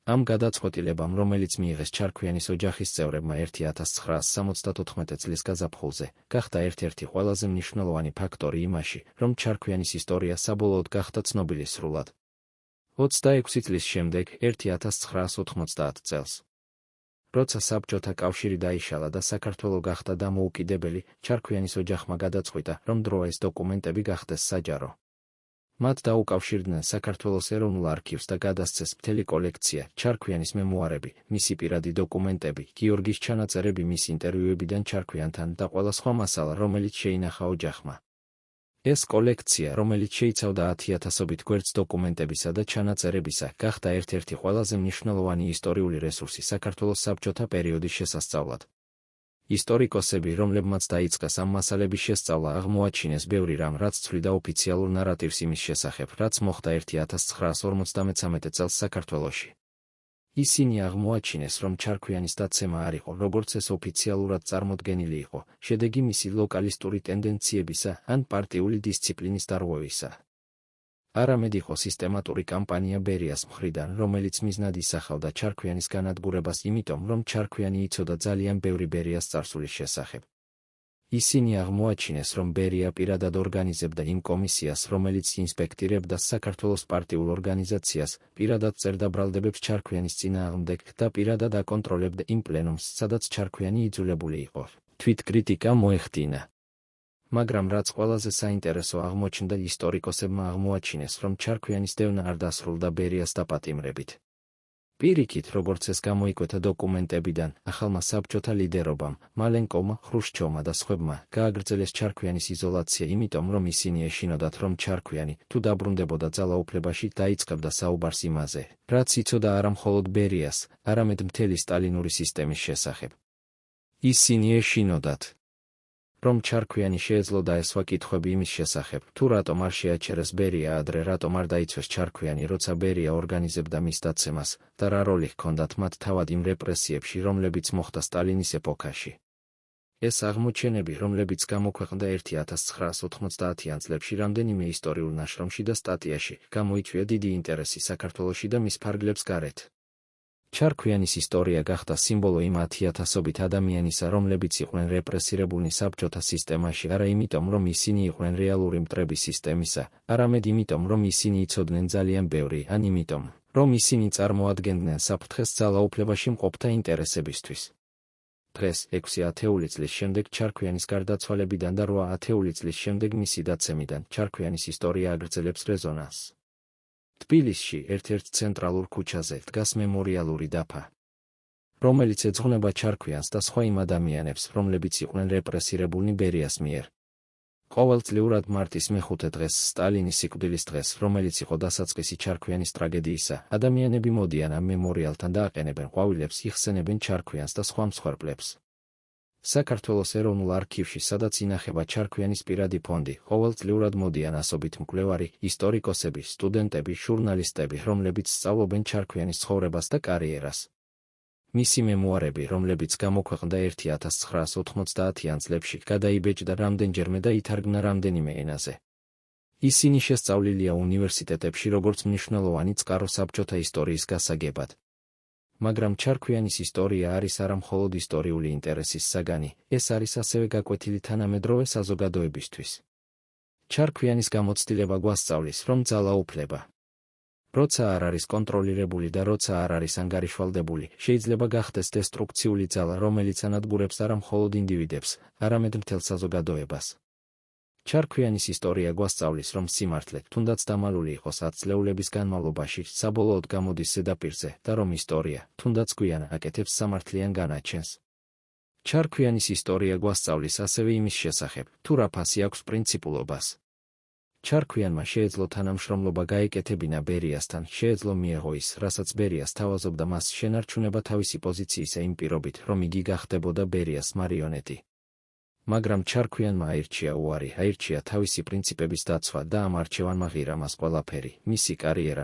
ამ გადაწყვეტილებამ, რომელიც მიიღეს ჩარქვიანის ოჯახის წევრებმა 1974 წლის გაზაფხულზე, გახდა ერთ-ერთი ყველაზე მნიშვნელოვანი ფაქტორი იმაში, რომ ჩარქვიანის ისტორია საბოლოოდ გახდა ცნობილი სრულად. 26 წლის შემდეგ, 1990 წელს. როცა საბჭოთა კავშირი დაიშალა და საქართველო გახდა დამოუკიდებელი, ჩარქვიანის ოჯახმა გადაწყვიტა, რომ დროა ეს დოკუმენტები გახდეს საჯარო. მათ დაუკავშირდნენ საქართველოს ეროვნულ არქივს და გადასცეს მთელი კოლექცია, ჩარქვიანის მემუარები, მისი პირადი დოკუმენტები, გიორგის ჩანაწერები მის ინტერვიუებიდან ჩარქვიანთან და ყველა სხვა მასალა, რომელიც შეინახა ოჯახმა. ეს კოლექცია, რომელიც შეიცავდა 10,000-ობით გვერდს დოკუმენტებისა და ჩანაწერებისა, გახდა ერთ-ერთი ყველაზე მნიშვნელოვანი ისტორიული რესურსი საქართველოს საბჭოთა პერიოდის შესასწავლად. ისტორიკოსები, რომლებმაც დაიწყეს ამ მასალების შესწავლა, აღმოაჩინეს ბევრი რამ, რაც ცვლიდა ოფიციალურ ნარატივს იმის შესახებ, რაც მოხდა 1953 წელს საქართველოში. ისინი აღმოაჩინეს, რომ ჩარქვიანის დაცემა არ იყო, როგორც ეს ოფიციალურად წარმოდგენილი იყო, შედეგი მისი ლოკალისტური ტენდენციებისა ან პარტიული დისციპლინის დარღვევისა. არამედ იყო სისტემატური კამპანია ბერიას მხრიდან, რომელიც მიზნად ისახავდა ჩარქვიანის განადგურებას იმიტომ, რომ ჩარქვიანი იცოდა ძალიან ბევრი ბერიას წარსულის შესახებ. ისინი აღმოაჩინეს, რომ ბერია პირადად ორგანიზებდა იმ კომისიას, რომელიც ინსპექტირებდა საქართველოს პარტიულ ორგანიზაციას, პირადად წერდა ბრალდებებს ჩარქვიანის წინააღმდეგ და პირადად აკონტროლებდა იმ პლენუმს, სადაც ჩარქვიანი იძულებული იყო თვითკრიტიკა მოეხდინა. მაგრამ რაც ყველაზე საინტერესო აღმოჩნდა, ისტორიკოსებმა აღმოაჩინეს, რომ ჩარქვიანის დევნა არ დასრულდა ბერიას დაპატიმრებით. პირიქით, როგორც ეს გამოიკვეთა დოკუმენტებიდან, ახალმა საბჭოთა ლიდერობამ, მალენკოვმა, ხრუშჩოვმა და სხვებმა, გააგრძელეს ჩარქვიანის იზოლაცია იმიტომ, რომ ისინი ეშინოდათ, რომ ჩარქვიანი, თუ დაბრუნდებოდა ძალაუფლებაში, დაიწყებდა საუბარს იმაზე, რაც იცოდა არა მხოლოდ ბერიას, არამედ მთელი სტალინური სისტემის შესახებ. ისინი ეშინოდათ, რომ ჩარქვიანი შეეძლო დაესვა კითხვები იმის შესახებ, თუ რატომ არ შეაჩერეს ბერია ადრე, რატომ არ დაიცვეს ჩარქვიანი, როცა ბერია ორგანიზებდა მის დაცემას და რა როლი ჰქონდათ მათ თავად იმ რეპრესიებში, რომლებიც მოხდა სტალინის ეპოქაში. ეს აღმოჩენები, რომლებიც გამოქვეყნდა 1990-იან წლებში რამდენიმე ისტორიულ ნაშრომში და სტატიაში, გამოიწვია დიდი ინტერესი საქართველოში და მის ფარგლებს გარეთ. ჩარქვიანის ისტორია გახდა სიმბოლო იმ 10,000-ობით ადამიანისა, რომლებიც იყვნენ რეპრესირებულნი საბჭოთა სისტემაში, არა იმიტომ, რომ ისინი იყვნენ რეალური მტრების სისტემისა, არამედ იმიტომ, რომ ისინი იცოდნენ ძალიან ბევრი, ან იმიტომ, რომ ისინი წარმოადგენდნენ საფრთხეს ძალაუფლებაში მყოფთა ინტერესებისთვის. დღეს, 6 ათეული წლის შემდეგ ჩარქვიანის გარდაცვალებიდან და 8 ათეული წლის შემდეგ მისი დაცემიდან, ჩარქვიანის ისტორია აგრძელებს რეზონანსს. თბილისში, ერთ-ერთ ცენტრალურ ქუჩაზე, დგას მემორიალური დაფა, რომელიც ეძღვნება ჩარქვიანს და სხვა იმ ადამიანებს, რომლებიც იყვნენ რეპრესირებულნი ბერიას მიერ. ყოველწლიურად მარტის მე-5 დღეს, სტალინის სიკვდილის დღეს, რომელიც იყო დასაწყისი ჩარქვიანის ტრაგედიისა, ადამიანები მოდიან ამ მემორიალთან და აყენებენ ყვავილებს, იხსენებენ ჩარქვიანს და სხვა მსხვერპლებს. საქართველოს ეროვნულ არქივში, სადაც ინახება ჩარქვიანის პირადი ფონდი, ყოველწლიურად მოდიან ასობით მკვლევარი, ისტორიკოსები, სტუდენტები, ჟურნალისტები, რომლებიც სწავლობენ ჩარქვიანის ცხოვრებას და კარიერას. მისი მემუარები, რომლებიც გამოქვეყნდა 1990-იან წლებში, გადაიბეჭდა რამდენჯერმე და ითარგმნა რამდენიმე ენაზე. ისინი შესწავლილია უნივერსიტეტებში როგორც მნიშვნელოვანი წყარო საბჭოთა ისტორიის გასაგებად. მაგრამ ჩარქვიანის ისტორია არის არა მხოლოდ ისტორიული ინტერესის საგანი, ეს არის ასევე გაკვეთილი თანამედროვე საზოგადოებისთვის. ჩარქვიანის გამოცდილება გვასწავლის, რომ ძალაუფლება, როცა არ არის კონტროლირებული და როცა არ არის ანგარიშვალდებული, შეიძლება გახდეს დესტრუქციული ძალა, რომელიც ანადგურებს არა მხოლოდ ინდივიდებს, არამედ მთელ საზოგადოებას. ჩარქვიანის ისტორია გვასწავლის, რომ სიმართლე, თუნდაც დამალული იყოს 10 წლეულების განმავლობაში, საბოლოოდ გამოდის ზედაპირზე და რომ ისტორია, თუნდაც გვიან აკეთებს სამართლიან განაჩენს. ჩარქვიანის ისტორია გვასწავლის ასევე იმის შესახებ, თუ რა ფასი აქვს პრინციპულობას. ჩარქვიანმა შეეძლო თანამშრომლობა გაეკეთებინა ბერიასთან, შეეძლო მიეღო ის, რასაც ბერიას თავაზობდა მას შენარჩუნება თავისი პოზიციისა იმ პირობით, რომ იგი გახდებოდა ბერიას მარიონეტი. მაგრამ ჩარქვიანმა აირჩია უარი, აირჩია თავისი პრინციპების დაცვა და ამ არჩევანმა ღირა მას ყველაფერი, მისი კარიერა,